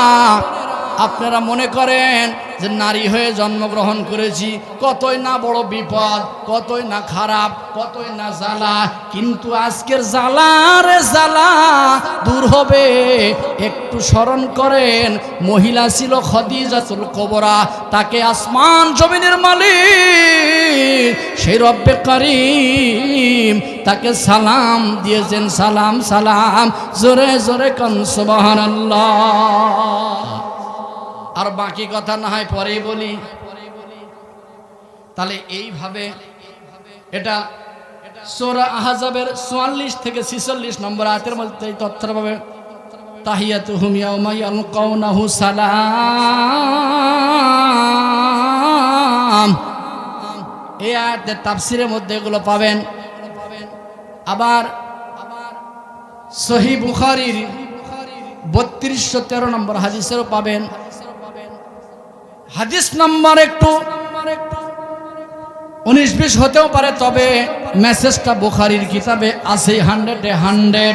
আপনারা মনে করেন যে নারী হয়ে জন্মগ্রহণ করেছি, কতই না বড় বিপদ, কতই না খারাপ, কতই না জ্বালা, কিন্তু আজকের জ্বালারে জ্বালা দূর হবে। একটু স্মরণ করেন, মহিলা ছিল খাদিজাতুল কুবরা, তাকে আসমান জমিনের মালিক সেই রব্বে কারীম তাকে সালাম দিয়েছেন। সালাম সালাম, জোরে জোরে কান সুবহানাল্লাহ। আর বাকি কথা না হয় পরেই বলি। তাহলে এইভাবে এটা সূরা আহজাবের ৪৪ থেকে ৪৬ নম্বর আয়াতের মধ্যে এই তথ্যটা পাবে। তাহিয়াতুহুম ইয়াওমা ইয়ালকাউনাহু সালাম, এই আয়াতের তাফসীরের মধ্যে এগুলো পাবেন। আবার সহিহ বুখারীর ৩২১৩ নম্বর হাদিসেরও পাবেন। হাদিস নাম্বার একটু ১৯-২০ হতেও পারে, তবে মেসেজটা বুখারীর কিতাবে আছে 100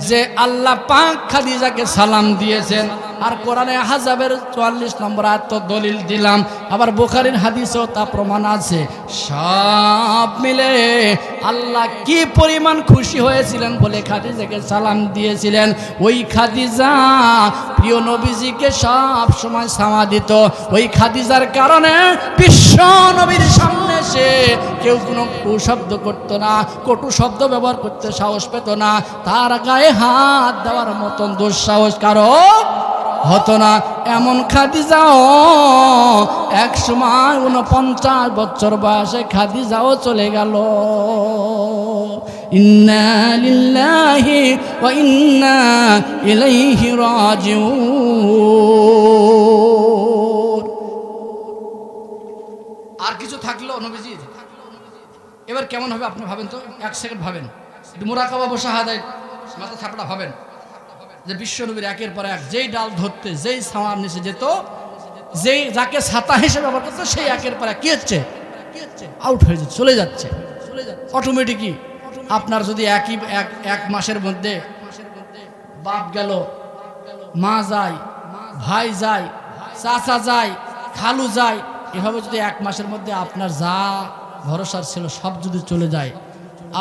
যে আল্লাহ পাক খাদিজাকে সালাম দিয়েছেন। আর কোরআনে আহজাবের ৪৪ নম্বর আয়াত তো দলিল দিলাম, আবার বুখারীর হাদিসেও তা প্রমাণ আছে। সব মিলে আল্লাহ কি পরিমাণ খুশি হয়েছিলেন বলে খাদিজাকে সালাম দিয়েছিলেন। ওই খাদিজা প্রিয় নবীজিকে সব সময় সামা দিত। ওই খাদিজার কারণে বিশ্ব নবীর সামনে সে বসে কেউ কোনো কুশব্দ করতো না, কটু শব্দ ব্যবহার করতে সাহস পেত না, তার গায়ে হাত দেওয়ার মতন দুঃসাহস কারো হতো না। এমন খাদিজাও এক সময় 49 বছর বয়সে খাদিজাও চলে গেল। ইন্না লিল্লাহি ওয়া ইন্না ইলাইহি রাজিউন। আর কিছু থাকলো নবীজি, এবার কেমন হবে আপনি ভাবেন তো, 1 সেকেন্ড ভাবেন, মুরাকাবা মুশাহাদায় মাথা থাপড়া ভাবেন যে বিশ্বনবীর একের পর এক যেই ডাল ধরতে, যেই ছাওয়ার নিচে যেত, যেই যাকে ছাতা হিসেবে ব্যবহার করতো, সেই একের পর এক কি হচ্ছে, আউট হয়ে যাচ্ছে, চলে যাচ্ছে অটোমেটিকই। আপনার যদি এক মাসের মধ্যে বাপ গেল, মা যায়, ভাই যায়, চাচা যায়, খালু যায়, এভাবে যদি 1 মাসের মধ্যে আপনার যা ভরসার ছিল সব যদি চলে যায়,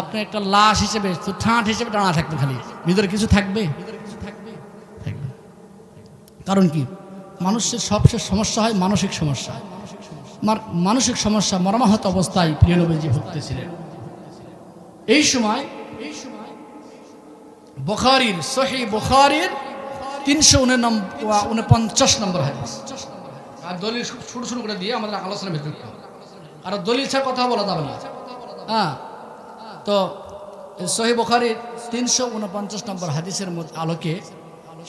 আপনার একটা লাশ হিসেবে ঠাঁট হিসেবে টানা থাকবে, খালি ভিতরে কিছু থাকবে। কারণ কি, মানুষের সবচেয়ে সমস্যা হয় মানসিক সমস্যা। মানসিক সমস্যা মর্মাহত অবস্থায় প্রিয় নবীজি ভুগতেছিলেন। এই সময় বুখারীর, সহিহ বুখারীর 349 নম্বর হাদিস। আর দলিল শুরু করে দিয়ে আমাদের আলোচনা ভেতর, আর দলিল ছাড়া কথা বলা যাবে না। হ্যাঁ, তো সহিহ বুখারীর 349 নম্বর হাদিসের আলোকে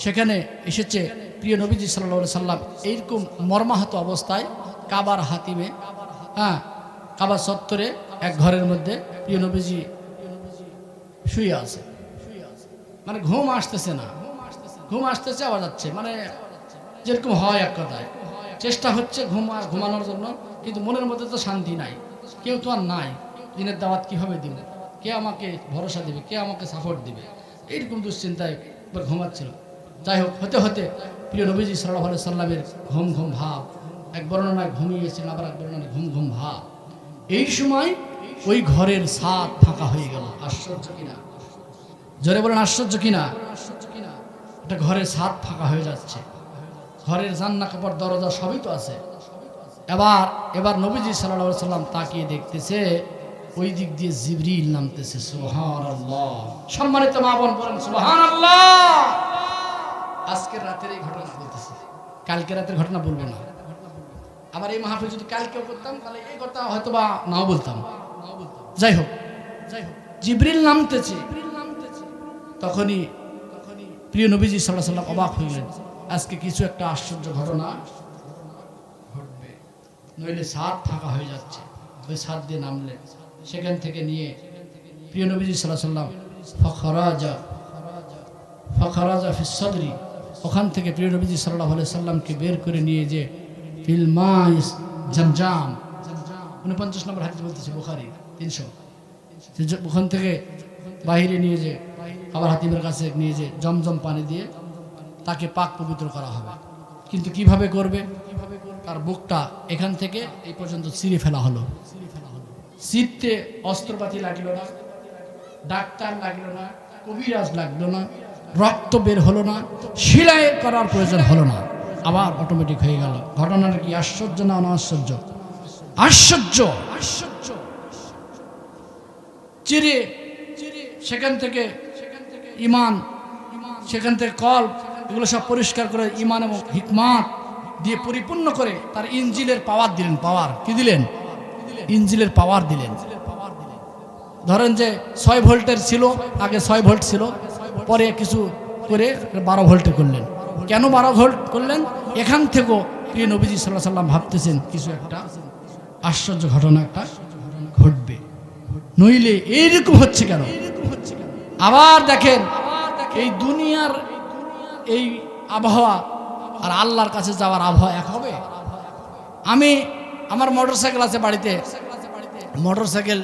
সেখানে এসেছে প্রিয় নবীজি সাল্লাল্লাহু আলাইহি সাল্লাম এইরকম মর্মাহত অবস্থায় কাবার হাতিমে, হ্যাঁ, কাবা চত্বরে এক ঘরের মধ্যে প্রিয় নবীজি শুয়ে আছে। মানে ঘুম আসতেছে না, ঘুম আসতেছে আবার যাচ্ছে, মানে যেরকম হয় এক কথায় চেষ্টা হচ্ছে ঘুমানোর জন্য, কিন্তু মনের মধ্যে তো শান্তি নাই। কেউ তো আর নাই, দিনের দাওয়াত কীভাবে দিব, কে আমাকে ভরসা দিবে, কে আমাকে সাপোর্ট দিবে, এইরকম দুশ্চিন্তায় এবার ঘুমাচ্ছিল। যাই হোক, হতে হতে প্রিয় নবীজি সাল্লাল্লাহু আলাইহি সাল্লামের ঘুম ঘুম ভাব, এক বর্ণনায় ঘুমিয়েছেন, আবার এক বর্ণনায় ঘুম ঘুম ভাব। এই সময় ওই ঘরের ছাদ ফাঁকা হয়ে গেল। আশ্চর্য কিনা, জোরে বলেন আশ্চর্য কিনা। একটা ঘরের ছাদ ফাঁকা হয়ে যাচ্ছে, ঘরের জান্না কাপড় দরজা সবই তো আছে। এবার নবীজি সাল্লাল্লাহু আলাইহি সাল্লাম তাকিয়ে দেখতেছে ওই দিক দিয়ে জিবরিল নামতেছে। সুবহানাল্লাহ, সম্মানিত মা বোন বলেন সুবহানাল্লাহ। আজকের রাতের এই ঘটনা বলতেছি, কালকে রাতের ঘটনা বলবো না। আবার এই মাহফিল যদি কালকেও করতাম তাহলে এই কথা হয়তো বা নাও বলতাম। যাই হোক, জিবরিল নামতেছে। তখনই প্রিয় নবীজি সাল্লাল্লাহু আলাইহি সাল্লাম অবাক হইলেন, আজকে কিছু একটা আশ্চর্য ঘটনা ঘটবে, নইলে ছাদ ফাঁকা হয়ে যাচ্ছে। ওই ছাদ দিয়ে নামলেন, সেখান থেকে নিয়ে প্রিয় নবীজি সাল্লাল্লাহু আলাইহি সাল্লাম ফাখারাজা ফি সদরি, ওখান থেকে প্রিয় নবীজি সাল্লাল্লাহু আলাইহি সাল্লামকে বের করে নিয়ে যে ফিল মাইস জামজাম, 49 নম্বর হাদিস বলতেছে বুখারী 300, ওখান থেকে বাহিরে নিয়ে যে আবার হাতিমের কাছে নিয়ে যে জমজম পানি দিয়ে তাকে পাক পবিত্র করা হবে। কিন্তু কিভাবে করবে, তার বুকটা এখান থেকে এই পর্যন্ত ছিঁড়ে ফেলা হলো। ছিঁড়তে অস্ত্রপাতি লাগলো না, ডাক্তার লাগলো না, কবিরাজ লাগলো না, রক্ত বের হলো না, সেলাই করার প্রয়োজন হলো না, আবার অটোমেটিক হয়ে গেল। ঘটনাটা কি আশ্চর্য না অনাশ্চর্য? আশ্চর্য। চিরে সেখান থেকে ইমান, সেখান থেকে কল, এগুলো সব পরিষ্কার করে ইমান এবং হিকমাত দিয়ে পরিপূর্ণ করে তার ইনজিলের পাওয়ার দিলেন। পাওয়ার কি দিলেন? ইনজিলের পাওয়ার দিলেন। ধরেন যে 6 ভোল্টের ছিল, আগে 6 ভোল্ট ছিল, পরে কিছু করে 12 ভোল্টে করলেন। কেন 12 ভোল্ট করলেন? এখান থেকেও প্রিয় নবীজি সাল্লাল্লাহু আলাইহি সাল্লাম ভাবতেছেন কিছু একটা আশ্চর্য ঘটনা একটা ঘটবে, নইলে এইরকম হচ্ছে কেন? আবার দেখেন এই দুনিয়ার এই আবহাওয়া আর আল্লাহর কাছে যাওয়ার আবহাওয়া এক হবে? আমার মোটরসাইকেল আছে বাড়িতে, মোটরসাইকেল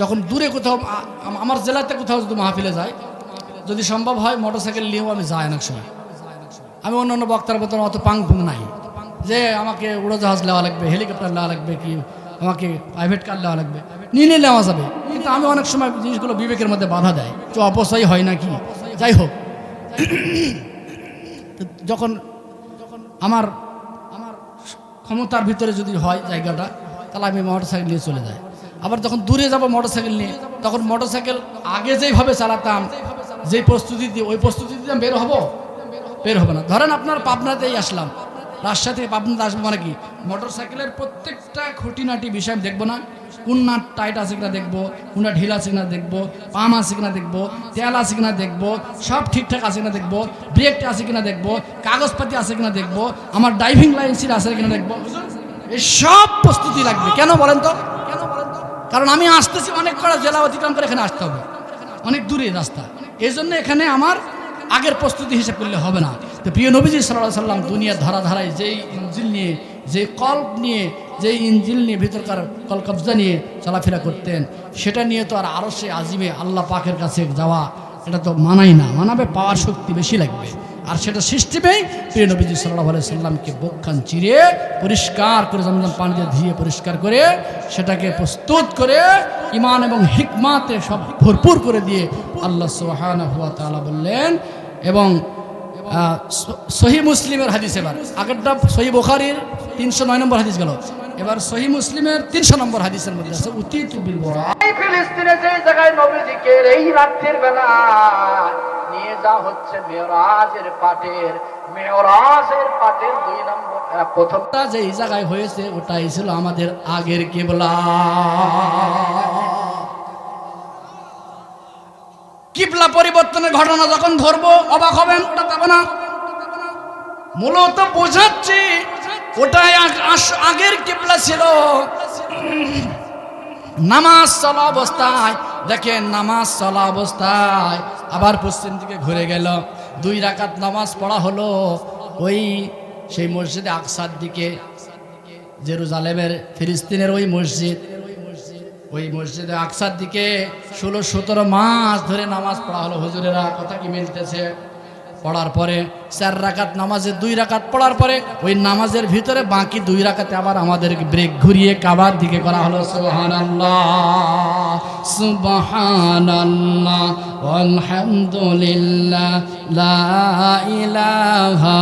যখন দূরে কোথাও, আমার জেলাতে কোথাও যদি মাহফিলে যায়, যদি সম্ভব হয় মোটরসাইকেল নিয়েও আমি যাই অনেক সময়। আমি অন্যান্য বক্তার মতন অত পাং নাই যে আমাকে উড়োজাহাজ নেওয়া লাগবে, হেলিকপ্টার নেওয়া লাগবে, কি আমাকে প্রাইভেট কার নেওয়া লাগবে, নিয়ে নেওয়া যাবে। কিন্তু আমি অনেক সময় জিনিসগুলো বিবেকের মধ্যে বাধা দেয়, তো অপচয় হয় নাকি। যাই হোক, যখন আমার ক্ষমতার ভিতরে যদি হয় জায়গাটা, তাহলে আমি মোটরসাইকেল নিয়ে চলে যাই। আবার যখন দূরে যাব মোটরসাইকেল নিয়ে, তখন মোটরসাইকেল আগে যেইভাবে চালাতাম, যেই প্রস্তুতি দিয়ে, ওই প্রস্তুতি দিয়ে বের হবে না। ধরেন আপনার পাবনাতেই আসলাম, রাজশাহী থেকে পাবনাতে আসবো, মানে কি মোটরসাইকেলের প্রত্যেকটা খুঁটিনাটি বিষয় আমি দেখবো না? কোন নাট টাইট আছে কিনা দেখবো, কোনটা ঢিল আছে কিনা দেখবো, পাম আছে কিনা দেখবো, তেল আছে কিনা দেখবো, সব ঠিকঠাক আছে কিনা দেখবো, ব্রেকটা আছে কিনা দেখবো, কাগজপাতি আছে কিনা দেখবো, আমার ড্রাইভিং লাইসেন্স আছে কিনা দেখবো। এই সব প্রস্তুতি লাগবে। কেন বলেন তো? কারণ আমি আসতেছি অনেক কটা জেলা অতিক্রম করে এখানে আসতে হবে, অনেক দূরে রাস্তা। এই জন্য এখানে আমার আগের প্রস্তুতি হিসেব করলে হবে না। তো প্রিয় নবীজি সাল্লাল্লাহু আলাইহি সাল্লাম দুনিয়ার ধারায় যেই ইঞ্জিল নিয়ে, যে কল্প নিয়ে, যেই ইঞ্জিল নিয়ে, ভিতরকার কলকবজা নিয়ে চলাফেরা করতেন, সেটা নিয়ে তো আর আরশে আজিমে আল্লাহ পাকের কাছে যাওয়া, এটা তো মানাই না। মানাবে পাওয়ার শক্তি বেশি লাগবে। আর সেটা সিস্টেমেই প্রিয় নবীজি সাল্লাল্লাহু আলাইহি সাল্লামকে বক্ষান চিরে পরিষ্কার করে, জমজম পানি দিয়ে ধুয়ে পরিষ্কার করে, সেটাকে প্রস্তুত করে ঈমান এবং হিকমাতে সব ভরপুর করে দিয়ে আল্লাহ সুবহানাহু ওয়া তাআলা বললেন। এবং সহিহ মুসলিমের হাদিস, এবার আগেরটা সহিহ বুখারীর 309 নম্বর হাদিস গেল, এবার সহিহ মুসলিমের 300 নম্বর হাদিসের মধ্যে আছে উতিতু বিল বুরা। এই ফিলিস্তিনে যে জায়গায় নবীজিকে এই রাতের বেলা নিয়ে যাওয়া হচ্ছে মেরাজের পাটের 2 নম্বর, প্রথমটা যে এই জায়গায় হয়েছে ওটাই ছিল আমাদের আগের কিবলা। কিবলা পরিবর্তনের ঘটনা যখন ধরবো অবাক হবেন, ওটা পাবো না। মূলত বোঝাচ্ছি ওটাই আগের কিবলা ছিল। নামাজ চলা অবস্থায় দেখেন, নামাজ চলা অবস্থায় আবার পশ্চিম দিকে ঘুরে গেল, 2 রাকাত নামাজ পড়া হলো ওই সেই মসজিদে আকসার দিকে, জেরুজালেমের ফিলিস্তিনের ওই মসজিদ, ওই মসজিদে আকসার দিকে 16-17 মাস ধরে নামাজ পড়া হলো। হুজুরেরা কথা কি মিলতেছে? পড়ার পরে 4 রাকাত নামাজে 2 রাকাত পড়ার পরে ওই নামাজের ভিতরে বাকি 2 রাকাতে আবার আমাদেরকে ব্রেক ঘুরিয়ে কাবার দিকে করা হলো। সুবহানাল্লাহ সুবহানাল্লাহ আলহামদুলিল্লাহ লা ইলাহা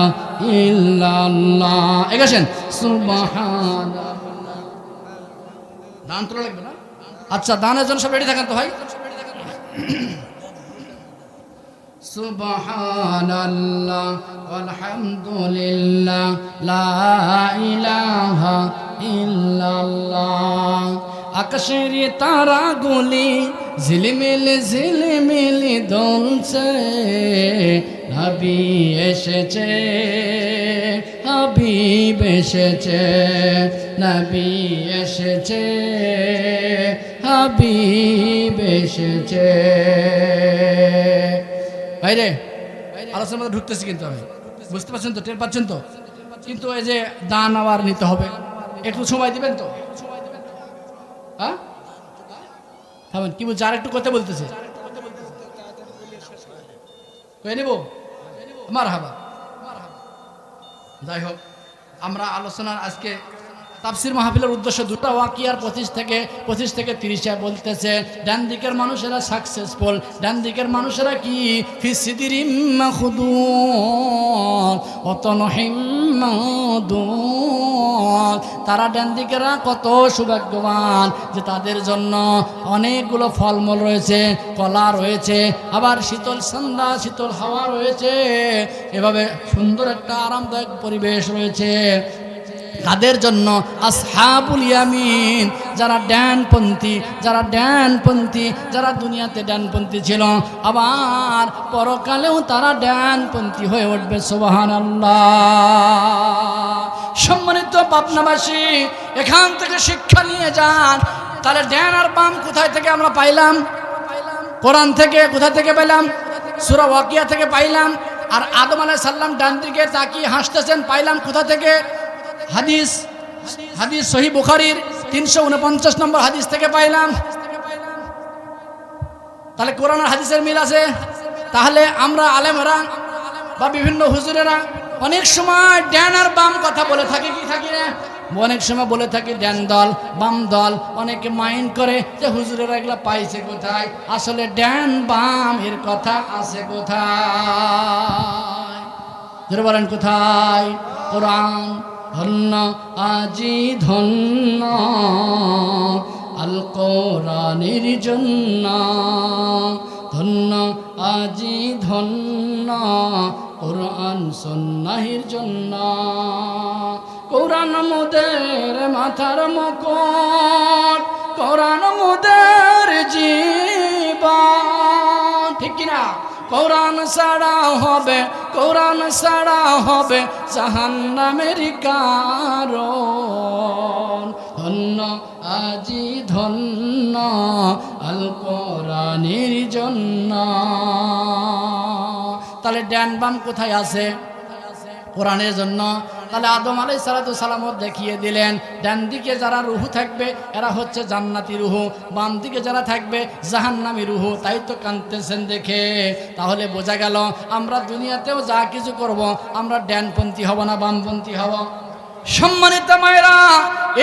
ইল্লাল্লাহ। এগেছেন সুবহানাল্লাহ। দান তোলা লাগবে না? আচ্ছা, দানের জন্য সব রেডি থাকেন তো ভাই। সুবহানাল্লাহ আলহামদুলিল্লাহ লা ইলাহা ইল্লাল্লাহ। আকাশের তারাগুলি ঝিলমিল ঝিলমিল দুলছে, নবী এসেছে, হাবিব এসেছে, নবী এসেছে, হাবিব এসেছে। বাইরে আলোচনার মধ্যে ঢুকতেছি, কিন্তু আমি বুঝতে পারছেন তো, টের পাচ্ছেন তো? কিন্তু এই যে দান আবার নিতে হবে, একটু সময় দিবেন তো? হ্যাঁ থামেন, কি বলছে? আর একটু কথা বলতেছে, কয়ে নেব। মারহাবা। যাই হোক, আমরা আলোচনার আজকে তাফসির মাহফিলের উদ্দেশ্য দুটো ওয়াকিয়ার 25 থেকে 30 বলতেছে, ডান দিকের মানুষেরা সাকসেসফুল। ডান দিকের মানুষেরা কি? ফি সিদরিম মাখদুদ ওয়া তানহিম মাদুদ। তারা ডান দিকেরা কত সৌভাগ্যবান যে তাদের জন্য অনেকগুলো ফলমূল রয়েছে, কলা রয়েছে, আবার শীতল সন্ধ্যা, শীতল হাওয়া রয়েছে, এভাবে সুন্দর একটা আরামদায়ক পরিবেশ রয়েছে। তাদের জন্য আসহাবুল ইয়ামিন, যারা ডানপন্থী, যারা দুনিয়াতে ডানপন্থী ছিল, আবার পরকালেও তারা ডানপন্থী হয়ে উঠবে। সুবহানাল্লাহ। সম্মানিত পাবনাবাসী, এখান থেকে শিক্ষা নিয়ে যান। তাহলে ডান আর বাম কোথায় থেকে আমরা পাইলাম? কোরআন থেকে। কোথা থেকে পেলাম? সূরা ওয়াকিয়া থেকে পাইলাম। আর আদম আলাইহিস সালাম ডান দিকে তাকিয়ে হাসতেছেন, পাইলাম কোথা থেকে? হাদিস সহিহ বুখারীর 349 নম্বর হাদিস থেকে পাইলাম। তাহলে কোরআন আর হাদিসের মিল আছে। তাহলে আমরা আলেমরা বা বিভিন্ন হুজুরেরা অনেক সময় ডান আর বাম কথা বলে থাকি, কি থাকি না? অনেক সময় বলে থাকি ডান দল বাম দল। অনেকে মাইন্ড করে যে হুজুরেরা এগুলা পাইছে কোথায়? আসলে ডান বাম এর কথা আছে কোথায়? যারা বলেন কোথায়? কোরআন ধন্য আজি ধন্য, আল কোরআনের জন্য, ধন্য আজি ধন্য কোরআন সুন্নাহের জন্য। কোরআন মোদের মাথার মুকুট, কোরআন মোদের জীবন, ঠিক কিনা? কোরআন ছাড়া হবে, কোরআন ছাড়া হবে জাহান্নামের কারণ। ধন্য আজি ধন্য আল কোরআনের জন্য। তাহলে ডান বাম কোথায় আছে? কোরআনের জন্য। তাহলে আদম আলাইহিস সালাতু সালামও দেখিয়ে দিলেন, ডান দিকে যারা রুহু থাকবে এরা হচ্ছে জান্নাতি রুহু, বাম দিকে যারা থাকবে জাহান্নামী রুহু। তাই তো কাঁদতেছেন দেখে। তাহলে বোঝা গেল আমরা দুনিয়াতেও যা কিছু করব আমরা ডানপন্থী হব না বামপন্থী হব? সম্মানিত মায়েরা,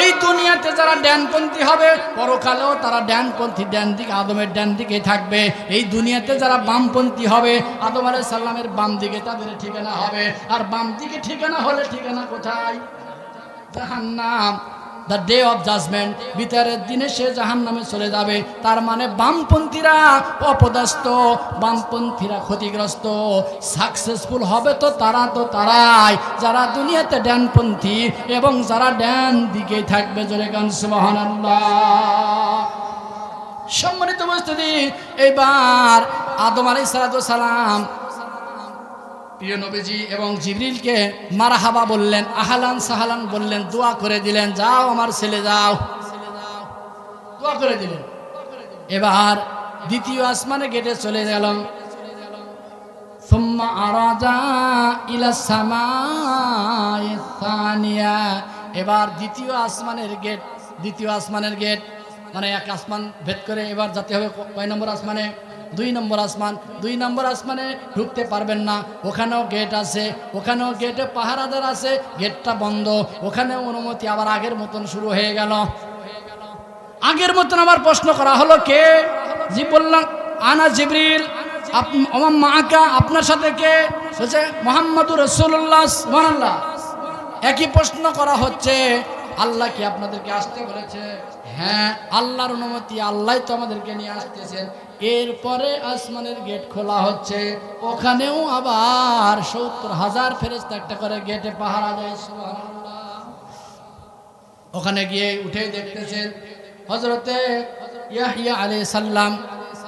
এই দুনিয়াতে যারা ডানপন্থী হবে পরকালেও তারা ডানপন্থী, ডান দিকে আদমের ডান দিকে থাকবে। এই দুনিয়াতে যারা বামপন্থী হবে আদম আলাইহিস সালামের বাম দিকে তাদের ঠিকানা হবে। আর বাম দিকে ঠিকানা হলে ঠিকানা কোথায়? জাহান্নাম। দ্য ডে অফ জাজমেন্ট, বিচারের দিনে সে জাহান্নামে চলে যাবে। তার মানে বামপন্থীরা অপদস্থ, বামপন্থীরা ক্ষতিগ্রস্ত। সাকসেসফুল হবে তো তারাই যারা দুনিয়াতে ডানপন্থী এবং যারা ডান দিকে থাকবে। জোরে গান সুবহানাল্লাহ। সম্মানিত উপস্থিতি, এইবার আদম আলাইহিস সালাতু সালাম প্রিয় নবীজি এবং জিবরিলকে মারহাবা বললেন, আহলান সাহলান বললেন, দোয়া করে দিলেন, যাও আমার ছেলে যাও, দোয়া করে দিলেন। এবার দ্বিতীয় আসমানে গেটে চলে গেল। সুম্মা আরাজা ইলা সামাই সানিয়া। এবার দ্বিতীয় আসমানের গেট মানে এক আসমান ভেদ করে এবার যেতে হবে কয় নম্বর আসমানে? 2 নম্বর আসমান। 2 নম্বর আসমানে ঢুকতে পারবেন না, ওখানেও গেট আছে, ওখানেও গেটে পাহারাদার আছে, গেটটা বন্ধ। ওখানেও অনুমতি আবার আগের মতন শুরু হয়ে গেল। আগের মতন আবার প্রশ্ন করা হলো, কে? জি বললাম, আনা জিবরিল। আমার মাকা, আপনার সাথে কে? বলছে মুহাম্মাদুর রাসূলুল্লাহ সুবহানাল্লাহ। একই প্রশ্ন করা হচ্ছে, আল্লাহ কি আপনাদেরকে আসতে বলেছে? হ্যাঁ, আল্লাহর অনুমতি, আল্লাহ তো আমাদেরকে নিয়ে আসতেছেন। এরপরে আসমানের গেট খোলা হচ্ছে, ওখানেও আবার 70,000 ফেরেশতা একটা করে গেটে পাহারা দেয়। সুবহানাল্লাহ। ওখানে গিয়ে উঠে দেখতেছেন হযরতে ইয়াহইয়া আলাইহিস সালাম।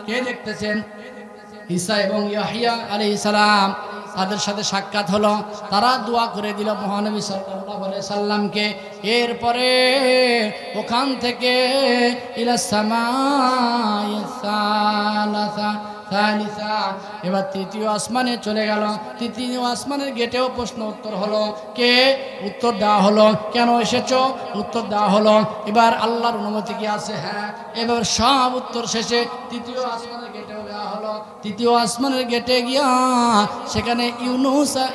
কে দেখতেছেন? ঈসা এবং ইয়াহইয়া আলাইহিস সালাম। তাদের সাথে সাক্ষাৎ হলো, তারা দোয়া করে দিল মহানবী সাল্লাল্লাহু আলাইহি সাল্লামকে। এরপরে ওখান থেকে ইলা সামাই সালাসা সালিসা, এবার তৃতীয় আসমানে চলে গেল। তৃতীয় আসমানের গেটেও প্রশ্ন উত্তর হলো, কে? উত্তর দেওয়া হলো, কেন এসেছো? উত্তর দেওয়া হলো। এবার আল্লাহর অনুমতি কি আছে? হ্যাঁ। এবার সব উত্তর শেষে তৃতীয় আসমানের গেটেও দেওয়া হলো। তৃতীয় আসমানের গেটে গিয়া সেখানে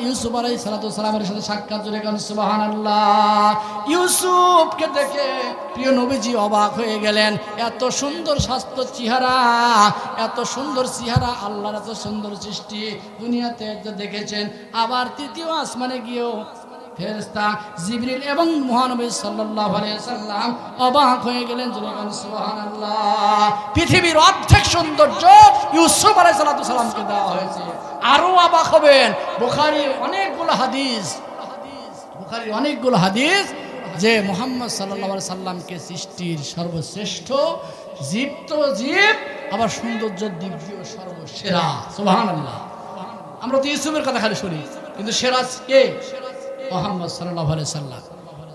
ইউসুফ আলাইহিস সালামের সাথে সাক্ষাৎ। জোরে গান সুবহানাল্লাহ। ইউসুফকে দেখে প্রিয় নবীজি অবাক হয়ে গেলেন। এত সুন্দর স্বাস্থ্য চেহারা, এত সুন্দর চেহারা, আল্লাহর এত সুন্দর সৃষ্টি দুনিয়াতে দেখেছেন। আবার তৃতীয় আসমানে গিয়েও ফেরেশতা জিবরিল এবং মহানবী সাল্লাল্লাহু আলাইহি সাল্লাম অবাক হয়ে গেলেন। জোরে গান সুবহানাল্লাহ। পৃথিবীর অর্ধেক সৌন্দর্য ইউসুফ আলাইহিস সালামকে দেওয়া হয়েছে। আরো অবাক হবেন, বুখারীর অনেকগুলো হাদিস যে মুহাম্মদ সাল্লাল্লাহু আলাইহি সাল্লামকে সৃষ্টির সর্বশ্রেষ্ঠ জীব, তো জীব আবার সৌন্দর্যের দিক দিয়েও সর্বসেরা। সুবহানাল্লাহ। আমরা তো ইউসুফের কথা খালি শুনি, কিন্তু সেরা কে? মুহাম্মদ সাল্লাল্লাহু আলাইহি সাল্লাম।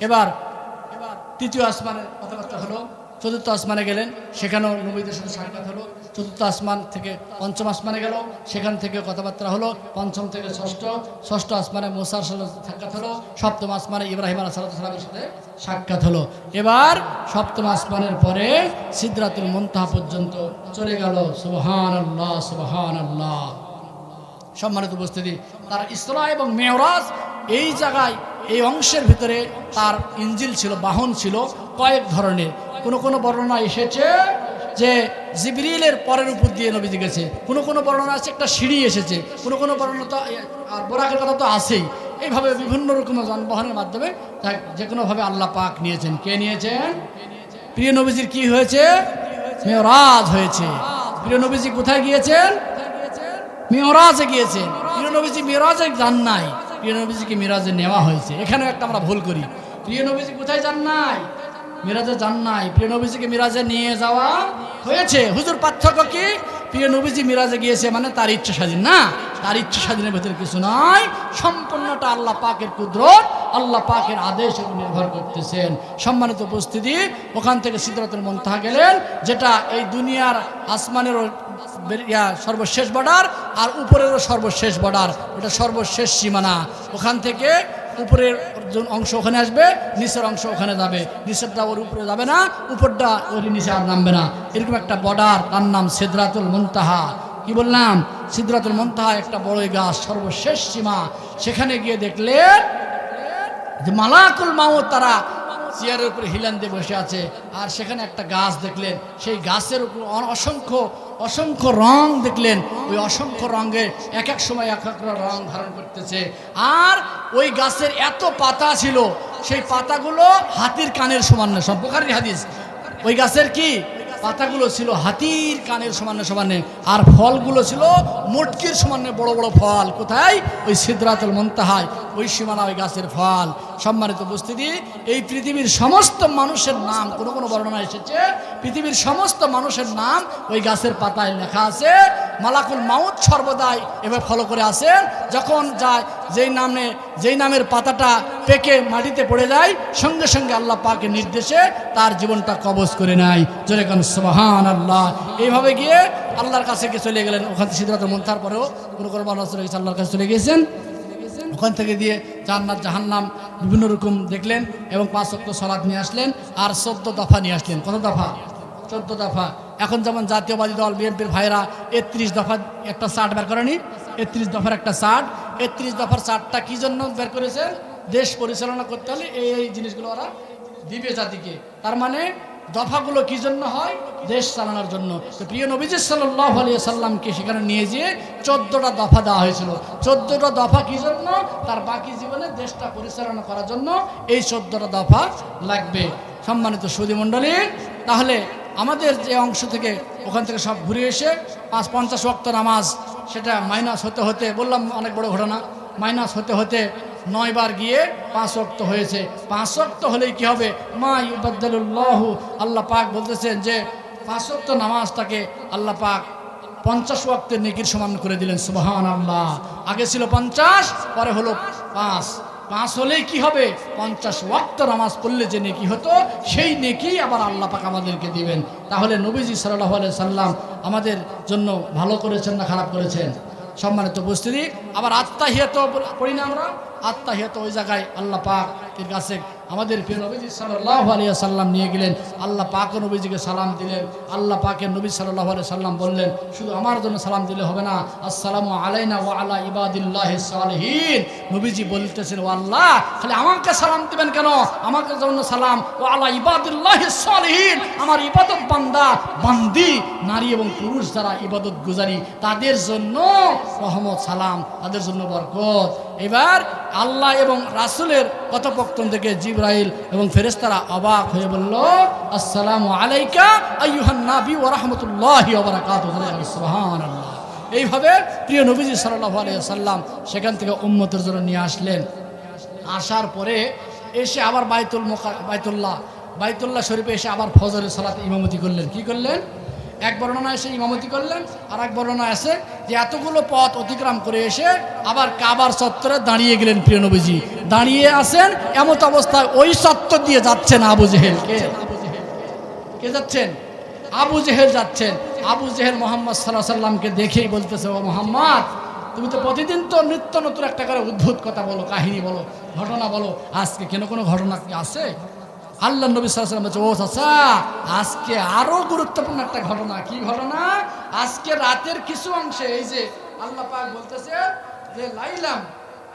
এবার তৃতীয় আসমানের কথাবার্তা হলো। চতুর্থ আসমানে গেলেন, সেখানেও নবীদের সাথে সাক্ষাৎ হলো। চতুর্থ আসমান থেকে পঞ্চম আসমানে গেল, সেখান থেকে কথাবার্তা হলো। পঞ্চম থেকে ষষ্ঠ আসমানে মুসার সাথে সাক্ষাৎ হলো। সপ্তম আসমানে ইব্রাহিম আলাইহিস সালামের সাথে সাক্ষাৎ হলো। এবার সপ্তম আসমানের পরে সিদরাতুল মুনতাহা পর্যন্ত চলে গেল। সুবহানাল্লাহ, সুবহানাল্লাহ। সম্মানিত উপস্থিতি, তার ইসরা এবং মেরাজ এই জায়গায়, এই অংশের ভিতরে তার ইঞ্জিল ছিল, বাহন ছিল কয়েক ধরনের। কোনো বর্ণনা এসেছে যে জিবরিলের পরের উপর দিয়ে নবীজি গেছে, কোনো বর্ণনা আছে একটা সিঁড়ি এসেছে, কোনো বর্ণনা তো আর বোরাকের কথা তো আছেই। এইভাবে বিভিন্ন রকম যানবাহনের মাধ্যমে যে কোনোভাবে আল্লাহ পাক নিয়েছেন। কে নিয়েছেন? প্রিয় নবীজির কি হয়েছে? মেরাজ হয়েছে। প্রিয় নবীজি কোথায় গিয়েছেন? মেরাজে গিয়েছেন। প্রিয় নবীজি মেরাজে যান নাই, প্রিয় নবীজিকে মেরাজে নেওয়া হয়েছে। এখানেও একটা আমরা ভুল করি। প্রিয় নবীজি কোথায় যান নাই? মিরাজে যান নাই, প্রিয় নবীজিকে মিরাজে নিয়ে যাওয়া হয়েছে। হুজুর পার্থক্য কি? প্রিয় নবীজি মিরাজে গিয়েছে মানে তার ইচ্ছা স্বাধীন না, তার ইচ্ছা স্বাধীনের ভেতরে কিছু নয়, সম্পূর্ণটা আল্লাহ পাকের কুদরত, আল্লাহ পাকের আদেশের উপর নির্ভর করতেছেন। সম্মানিত উপস্থিতি, ওখান থেকে সিদরাতুল মুনতাহা গেলেন, যেটা এই দুনিয়ার আসমানেরও সর্বশেষ বর্ডার আর উপরেরও সর্বশেষ বর্ডার, ওটা সর্বশেষ সীমানা। ওখান থেকে উপরের অংশ ওখানে আসবে, নিচের অংশ ওখানে যাবে, নিচেরটা ওর উপরে যাবে না, উপরটা ওর নিচে আর নামবে না। এরকম একটা বর্ডার, তার নাম সিদরাতুল মুনতাহা। কি বললাম? সিদরাতুল মুনতাহা একটা বড়ই গাছ, সর্বশেষ সীমা। সেখানে গিয়ে দেখলেন যে মালাকুল মাউত তারা চেয়ারের উপরে হিলান দিয়ে বসে আছে। আর সেখানে একটা গাছ দেখলেন, সেই গাছের উপর অসংখ্য অসংখ্য রং দেখলেন। ওই অসংখ্য রঙে এক এক সময় এক এক রং ধারণ করতেছে। আর ওই গাছের এত পাতা ছিল, সেই পাতাগুলো হাতির কানের সমানে, সব বুখারীর হাদিস। ওই গাছের কি পাতাগুলো ছিল হাতির কানের সমানে সমানে, আর ফলগুলো ছিল মটকির সমানে বড় বড় ফল। কোথায়? ওই সিদরাতুল মুনতাহায়, ওই সীমানা ওই গাছের ফল। সম্মানিত উপস্থিতি, এই পৃথিবীর সমস্ত মানুষের নাম, কোনো কোনো বর্ণনা এসেছে পৃথিবীর সমস্ত মানুষের নাম ওই গাছের পাতায় লেখা আছে। মালাকুল মাউত সর্বদাই এভাবে ফলো করে আসেন, যখন যায় যেই নামের পাতাটা পেকে মাটিতে পড়ে যায়, সঙ্গে সঙ্গে আল্লাহ পাকের নির্দেশে তার জীবনটা কবজ করে নেয়। জোরে কান সুবহানাল্লাহ। এইভাবে গিয়ে আল্লাহর কাছে চলে গেলেন। ওখান থেকে সিদরাতুল মুনতাহার পরেও কোনো কোনো বর্ণনা চলে গেছে, আল্লাহর কাছে চলে গিয়েছেন। ওখান থেকে দিয়ে জান্নাত জাহান্নাম বিভিন্ন রকম দেখলেন এবং 5 ওয়াক্ত সালাত নিয়ে আসলেন। আর 14 দফা নিয়ে আসলেন। কত দফা? 14 দফা। এখন যেমন জাতীয়বাদী দল বিএনপির ভাইরা 31 দফা একটা চার্ট বের করেনি, 31 দফার একটা চার্ট। 31 দফার চার্টটা কি জন্য বের করেছে? দেশ পরিচালনা করতে হলে এই জিনিসগুলো ওরা দিবে জাতিকে। তার মানে দফাগুলো কি জন্য হয়? দেশ চালানোর জন্য। তো প্রিয় নবীজি সাল্লাল্লাহু আলাইহি সাল্লামকে সেখানে নিয়ে যেয়ে 14টা দফা দেওয়া হয়েছিল। 14টা দফা কি জন্য? তার বাকি জীবনে দেশটা পরিচালনা করার জন্য এই 14টা দফা লাগবে। সম্মানিত সুধী মণ্ডলী, তাহলে আমাদের যে অংশ থেকে ওখান থেকে সব ঘুরে এসে 50 ওয়াক্ত নামাজ, সেটা মাইনাস হতে হতে, বললাম অনেক বড় ঘটনা, মাইনাস হতে হতে 9 বার গিয়ে 5 ওয়াক্ত হয়েছে। 5 ওয়াক্ত হলেই কি হবে? মা ইউবাদদালুল্লাহু, আল্লাহ পাক বলতেছেন যে 5 ওয়াক্ত নামাজটাকে আল্লাহ পাক 50 ওয়াক্তের নেকির সমান করে দিলেন। সুবহানাল্লাহ। আগে ছিল 50, পরে হলো 5। 5 হলেই কি হবে? 50 ওয়াক্ত নামাজ পড়লে যে নেকি হতো, সেই নেকি আবার আল্লাহ পাক আমাদেরকে দিবেন। তাহলে নবীজি সাল্লাল্লাহু আলাইহি সাল্লাম আমাদের জন্য ভালো করেছেন না খারাপ করেছেন? সম্মানিত উপস্থিতি, আবার আত্তাহিয়াত পড়ি না আমরা? আত্তাহিয়াত ওই জায়গায় আল্লাহ পাক এর কাছে আমাদের প্রিয় নবীজি সাল্লাল্লাহু আলাইহি সাল্লাম নিয়ে গেলেন। আল্লাহ পাক নবীজিকে সালাম দিলেন। আল্লাহ পাকের নবী সাল্লাল্লাহু আলাইহি সাল্লাম বললেন, শুধু আমার জন্য সালাম দিলে হবে না, আসসালামু আলাইনা ওয়া আলা ইবাদিল্লাহিস সালিহিন। নবীজি বলতেছেন, ও আল্লাহ, খালি আমাকে সালাম দিবেন কেন? আমাকে জন্য সালাম, ওয়া আলা ইবাদিল্লাহিস সালিহিন, আমার ইবাদত বান্দা বান্দি নারী এবং পুরুষ যারা ইবাদত গুজারি তাদের জন্য রহমত সালাম, তাদের জন্য বরকত। এবার আল্লাহ এবং রাসূলের কথোপকথন থেকে জিবরাইল এবং ফেরেশতারা অবাক হয়ে বলল, আসসালামু আলাইকা আইয়ুহান নবী ওয়া রাহমাতুল্লাহি ওয়া বারাকাতুহু। সুবহানাল্লাহ। এইভাবে প্রিয় নবীজি সাল্লাল্লাহু আলাইহি সাল্লাম সেখান থেকে উম্মতের জন্য নিয়ে আসলেন। আসার পরে এসে আবার বাইতুল্লাহ শরীফে এসে আবার ফজরের সালাতে ইমামতি করলেন। কি করলেন? এক বর্ণনা এসে ইমামতি করলেন, আর এক বর্ণনা আছে যে এতগুলো পথ অতিক্রম করে এসে আবার কাবার চত্বরে দাঁড়িয়ে গেলেন। প্রিয় নবীজি দাঁড়িয়ে আছেন, এমত অবস্থায় ওই চত্বর দিয়ে যাচ্ছেন আবু জেহেল। কে যাচ্ছেন? আবু জেহেল যাচ্ছেন। আবু জেহেল মুহাম্মদ সাল্লাল্লাহু আলাইহি সাল্লামকে দেখেই বলতেছে, ও মুহাম্মদ, তুমি তো প্রতিদিন তো নিত্য নতুন একটা করে উদ্ভুত কথা বলো, কাহিনী বলো, ঘটনা বলো, আজকে কেন কোনো ঘটনা কি আছে? আল্লাহ নবী সাল্লাল্লাহু আলাইহি ওয়াসাল্লাম বলছে, ও চাচা, আজকে আরো গুরুত্বপূর্ণ একটা ঘটনা। কি ঘটনা? আজকে রাতের কিছু অংশে এই যে আল্লাহ পাক বলতেছে যে লাইলাম,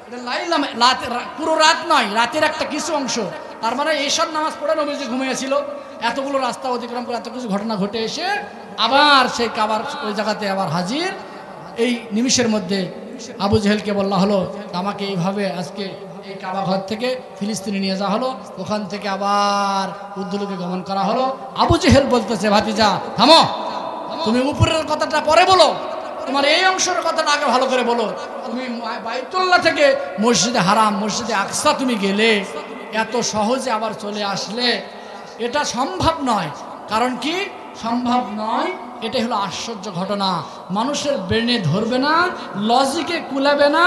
এটা লাইলাম, পুরো রাত নয়, রাতের একটা কিছু অংশ। তার মানে এইসব নামাজ পড়ে নবীজি ঘুমিয়েছিল, এতগুলো রাস্তা অতিক্রম করে এত কিছু ঘটনা ঘটে এসে আবার সেই কাবার ওই জায়গাতে আবার হাজির। এই নিমিষের মধ্যে আবু জেহেলকে বলা হলো, আমাকে এইভাবে আজকে এই কাবা ঘর থেকে ফিলিস্তিনে নিয়ে যাওয়া হলো, ওখান থেকে আবার উদ্দুলকে গমন করা হলো। আবু জেহেল বলতেছে, ভাতিজা থামো, তুমি উপরের কথাটা পরে বলো, তোমার এই অংশের কথাটা আগে ভালো করে বলো। তুমি বাইতুল্লাহ থেকে মসজিদে হারাম, মসজিদে আকসা তুমি গেলে, এত সহজে আবার চলে আসলে, এটা সম্ভব নয়। কারণ কি সম্ভব নয়? এটাই হলো আশ্চর্য ঘটনা, মানুষের ব্রেনে ধরবে না, লজিকে কুলাবে না।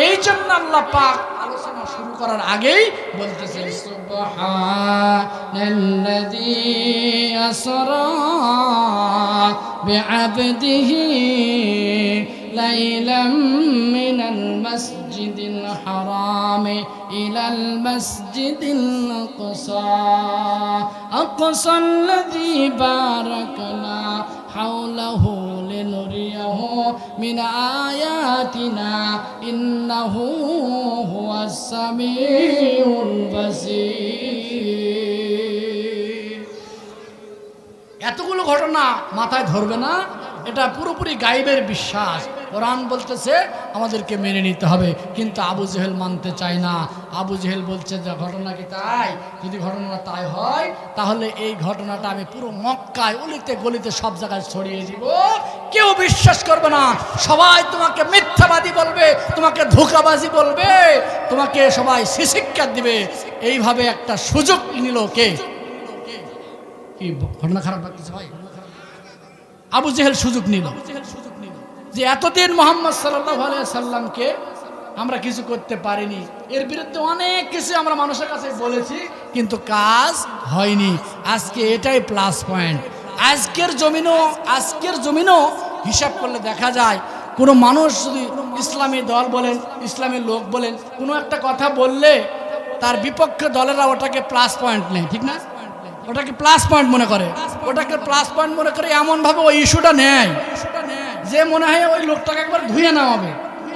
এই জন্য আল্লাহ পাক আলোচনা শুরু করার আগেই বলতেছে, সুবহানাল্লাযী আসরা বিআবদিহি লাইলাম মিনাল মাসজিদিল হারাম ইলাল মাসজিদিল আকসাল্লাযী বারাকনা হাওলাহু লিনুরিয়াহু মিন আয়াতিনা ইন্নাহু হুয়াস সামিউল বাসীর। এতগুলো ঘটনা মাথায় ধরবে না, এটা পুরোপুরি গায়েবের বিশ্বাস। কোরআন বলতেছে আমাদেরকে মেনে নিতে হবে, কিন্তু আবু জেহেল মানতে চায় না। আবু জেহেল বলছে যে ঘটনা কি তাই? যদি ঘটনা তাই হয় তাহলে এই ঘটনাটা আমি পুরো মক্কায় অলিতে গলিতে সব জায়গায় ছড়িয়ে দিব, কেউ বিশ্বাস করবে না, সবাই তোমাকে মিথ্যাবাদী বলবে, তোমাকে ধোঁকাবাজি বলবে, তোমাকে সবাই শিক্ষা দিবে। এইভাবে একটা সুযোগ নিল কে? কি ঘটনা খারাপ লাগতেছে ভাই? আবু জেহেল সুযোগ নিল যে এতদিন মুহাম্মদ সাল্লাল্লাহু আলাইহি সাল্লামকে আমরা কিছু করতে পারিনি, এর বিরুদ্ধে অনেক কিছু আমরা মানুষের কাছে বলেছি, কিন্তু কাজ হয়নি। আজকে এটাই প্লাস পয়েন্ট। আজকের জমিনও হিসাব করলে দেখা যায়, কোনো মানুষ যদি ইসলামী দল বলেন, ইসলামী লোক বলেন, কোনো একটা কথা বললে তার বিপক্ষে দলেরা ওটাকে প্লাস পয়েন্ট নেই, ঠিক না? ওটাকে প্লাস পয়েন্ট মনে করে, ওটাকে প্লাস পয়েন্ট মনে করে এমনভাবে ওই ইস্যুটা নেয় যে মনে হয় ওই লোকটাকে একবার ধুয়ে নামাবে।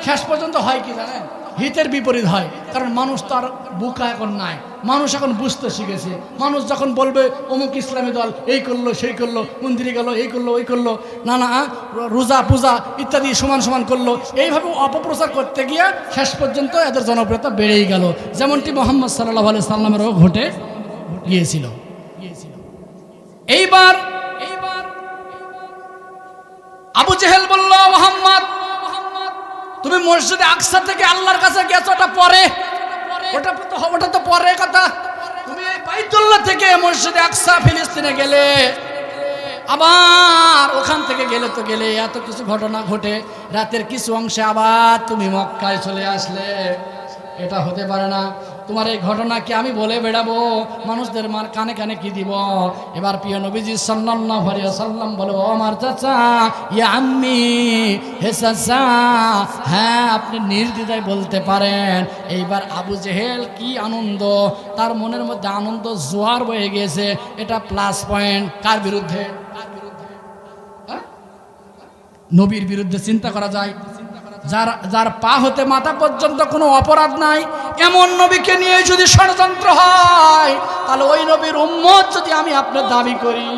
শেষ পর্যন্ত হয় কি জানেন? হিতের বিপরীত হয়। কারণ মানুষ তো আর বোকা এখন নাই, মানুষ এখন বুঝতে শিখেছে। মানুষ যখন বলবে অমুক ইসলামী দল এই করলো সেই করলো, মন্দিরে গেল এই করলো ওই করলো, না রোজা পূজা ইত্যাদি সমান সমান করলো, এইভাবে অপপ্রচার করতে গিয়ে শেষ পর্যন্ত এদের জনপ্রিয়তা বেড়েই গেল, যেমনটি মুহাম্মদ সাল্লাল্লাহু আলাইহি সাল্লামেরও ঘটে গিয়েছিল। এইবার আবু জেহেল বলল, মুহাম্মদ তুমি মসজিদে আকসা থেকে আল্লাহর কাছে গেছো, ওটা পরে, ওটা তো পরে কথা। তুমি এই বাইতুল্লাহ থেকে মসজিদে আকসা ফিলিস্তিনে গেলে, আবার ওখান থেকে গেলে তো গেলে এত কিছু ঘটনা ঘটে, রাতের কিছু অংশে আবার তুমি মক্কায় চলে আসলে, এটা হতে পারে না। তোমার এই ঘটনা কি আমি বলে বেড়াবো? মানুষদের মার কানে কানে কি দিব? এবার প্রিয় নবীজি সাল্লাল্লাহু আলাইহি ওয়াসাল্লাম বলে, ও আমার চাচা, ইয়া আম্মি, হে চাচা, হ্যাঁ আপনি নির্দ্বিধায় বলতে পারেন। এইবার আবু জেহেল কি আনন্দ, তার মনের মধ্যে আনন্দ জোয়ার বয়ে গেছে। এটা প্লাস পয়েন্ট। কার বিরুদ্ধে? নবীর বিরুদ্ধে। চিন্তা করা যায়, যার পা হতে মাথা পর্যন্ত কোনো অপরাধ নাই, এমন নবীকে নিয়ে যদি ষড়যন্ত্র হয়, তাহলে ওই নবীর উম্মত যদি আমি আপনার দাবি করি,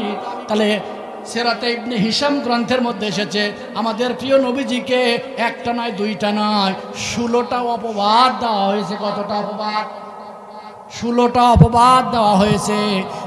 তাহলে সিরাতে ইবনে হিশাম গ্রন্থের মধ্যে এসেছে আমাদের প্রিয় নবীজিকে একটা নয় দুইটা নয় 16টা অপবাদ দেওয়া হয়েছে। কতটা অপবাদ? 16টা অপবাদ দেওয়া হয়েছে।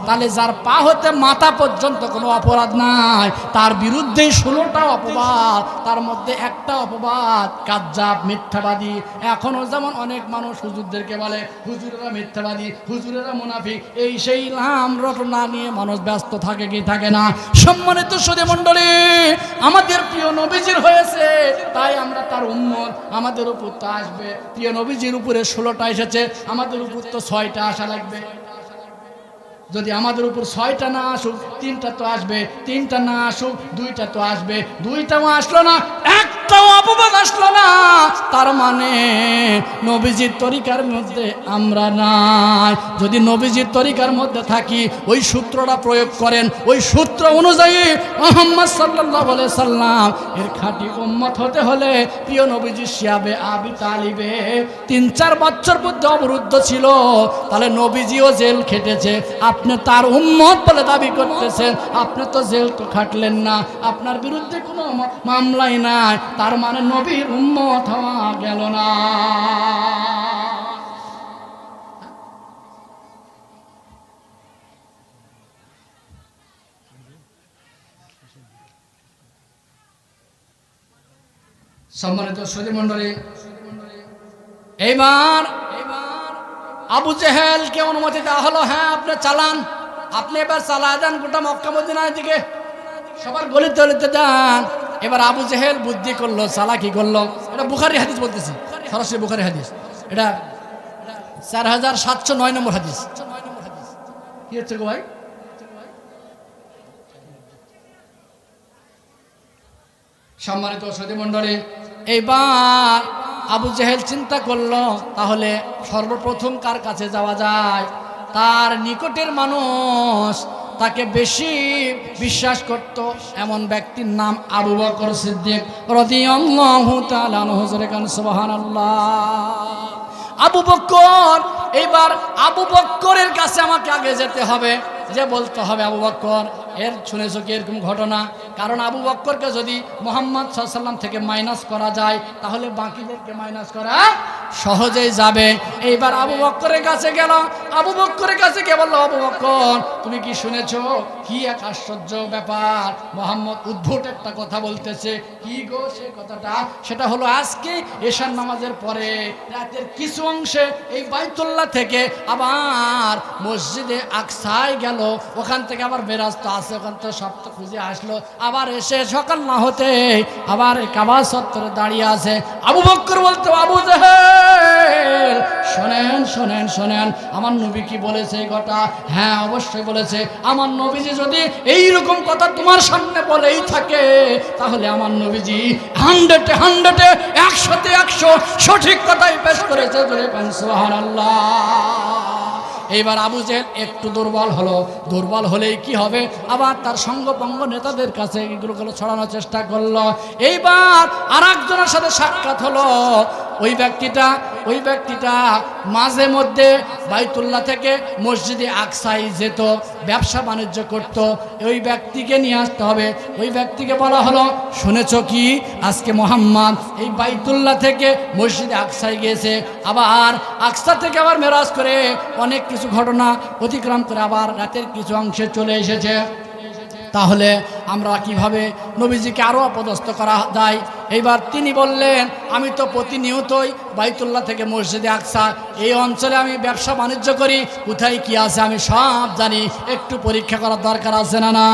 তাহলে যার পা হতে মাথা পর্যন্ত কোনো অপরাধ নাই, তার বিরুদ্ধে 16টা অপবাদ, তার মধ্যে একটা অপবাদ কাজ্জাব, মিথ্যাবাদী। এখনো যেমন অনেক মানুষ হুজুরদেরকে বলে হুজুরেরা মিথ্যাবাদী, হুজুরেরা মুনাফিক, এই সেই নাম রটনা নিয়ে মানুষ ব্যস্ত থাকে কি থাকে না? সম্মানিত সুধী মণ্ডলী, আমাদের প্রিয় নবীজির হয়েছে, তাই আমরা তার উম্মত, আমাদের উপর তো আসবে। প্রিয় নবীজির উপরে 16টা এসেছে, আমাদের উপর তো 6টা আসা লাগবে। যদি আমাদের উপর 6টা না আসুক, 3টা তো আসবে, 3টা না আসুক, 2টা তো আসবে, 2টাও আসলো না, একটাও অপবাদ আসলো না, তার মানে নবীজির তরিকার মধ্যে আমরা নাই। যদি নবীজির তরিকার মধ্যে থাকি, ওই সূত্রটা প্রয়োগ করেন, ওই সূত্র অনুযায়ী মুহাম্মদ সাল্লাল্লাহু আলাইহি সাল্লাম এর খাঁটি উম্মত হতে হলে প্রিয় নবীজি শিয়াবে আবি তালিবে 3-4 বছর মধ্যে অবরুদ্ধ ছিল, তাহলে নবীজিও জেল খেটেছে। আপনি তার উম্মত বলে দাবি করতেছেন, আপনি তো জেল তো খাটলেন না, আপনার বিরুদ্ধে কোনো মামলাই নাই, তার মানে নবীর উম্মত হওয়া গেল না। সম্মানিত সুধী মণ্ডলী, এইবার আবু জেহেলকে অনুমতি দেওয়া হলো, হ্যাঁ আপনি চালান, আপনি এবার চালা দেন গোটা মক্কা মদিনার দিকে, সবার গলিতে গলিতে যান। এবার আবু জেহেল বুদ্ধি করলো, চালাকি করলো। এটা বুখারী হাদিস বলতেছি, সরাসরি বুখারী হাদিস, এটা 4709 নম্বর হাদিস। কি হচ্ছে গো ভাই? সম্মানিত সুধী মণ্ডলী, এইবার আবু জেহেল চিন্তা করলো, তাহলে সর্বপ্রথম কার কাছে যাওয়া যায়? তার নিকটের মানুষ, তাকে বেশি বিশ্বাস করত এমন ব্যক্তির নাম আবু বকর সিদ্দিক রাদিয়াল্লাহু তাআলা আনহু। সুবহানাল্লাহ। আবু বকর, এইবার আবু বকরের কাছে আমাকে আগে যেতে হবে, যে বলতে হবে আবু বকর এর শুনেছো কি এরকম ঘটনা? কারণ আবু বকরকে যদি মুহাম্মদ সাল্লাল্লাহু আলাইহি ওয়াসাল্লাম থেকে মাইনাস করা যায়, তাহলে বাকিদেরকে মাইনাস করা সহজেই যাবে। এইবার আবু বকরের কাছে গেল, আবু বকরের কাছে গিয়ে বলল, আবু বকর তুমি কি শুনেছো? কি এক আশ্চর্য ব্যাপার, মুহাম্মদ উদ্ভট একটা কথা বলতেছে। কি গো সে কথাটা? সেটা হলো আজকে এশার নামাজের পরে রাতের কিছু অংশে এই বাইতুল্লাহ থেকে আবার মসজিদে আকসায় গেল, ওখান থেকে আবার বেরাস্ত আছে, ওখান থেকে সব তো খুঁজে আসলো, আবার এসে সকাল না হতে আবার কাবা চত্বরে দাঁড়িয়ে আছে। আবু বকর বলতো, আবু জেহেল শোনেন শোনেন শোনেন, আমার নবী কি বলেছে এই কথা? হ্যাঁ অবশ্যই বলেছে। আমার নবীজি যদি এইরকম কথা তোমার সামনে বলেই থাকে, তাহলে আমার নবীজি 100-এ 100 সঠিক কথাই পেশ করেছে। সুবহানাল্লাহ। এইবার আবু জেহেল একটু দুর্বল হলো, দুর্বল হলেই কি হবে, আবার তার সঙ্গপঙ্গ নেতাদের কাছে এগুলো ছড়ানোর চেষ্টা করলো। এইবার আর একজনের সাথে সাক্ষাৎ হলো। ওই ব্যক্তিটা মাঝে মধ্যে বাইতুল্লাহ থেকে মসজিদে আকসায় যেত, ব্যবসা বাণিজ্য করত। ওই ব্যক্তিকে নিয়ে আসতে হবে। ওই ব্যক্তিকে বলা হলো, শুনেছ কি আজকে মুহাম্মদ এই বাইতুল্লাহ থেকে মসজিদে আকসায় গিয়েছে, আবার আকসা থেকে আবার মেরাজ করে অনেক কিছু ঘটনা অতিক্রম করে আবার রাতের কিছু অংশে চলে এসেছে। তাহলে আমরা কিভাবে নবীজিকে আরও অপদস্থ করা যায়? এইবার তিনি বললেন, আমি তো প্রতিনিয়তই বাইতুল্লাহ থেকে মসজিদে আকসা এই অঞ্চলে আমি ব্যবসা বাণিজ্য করি, কোথায় কি আছে আমি সব জানি, একটু পরীক্ষা করার দরকার আছে না?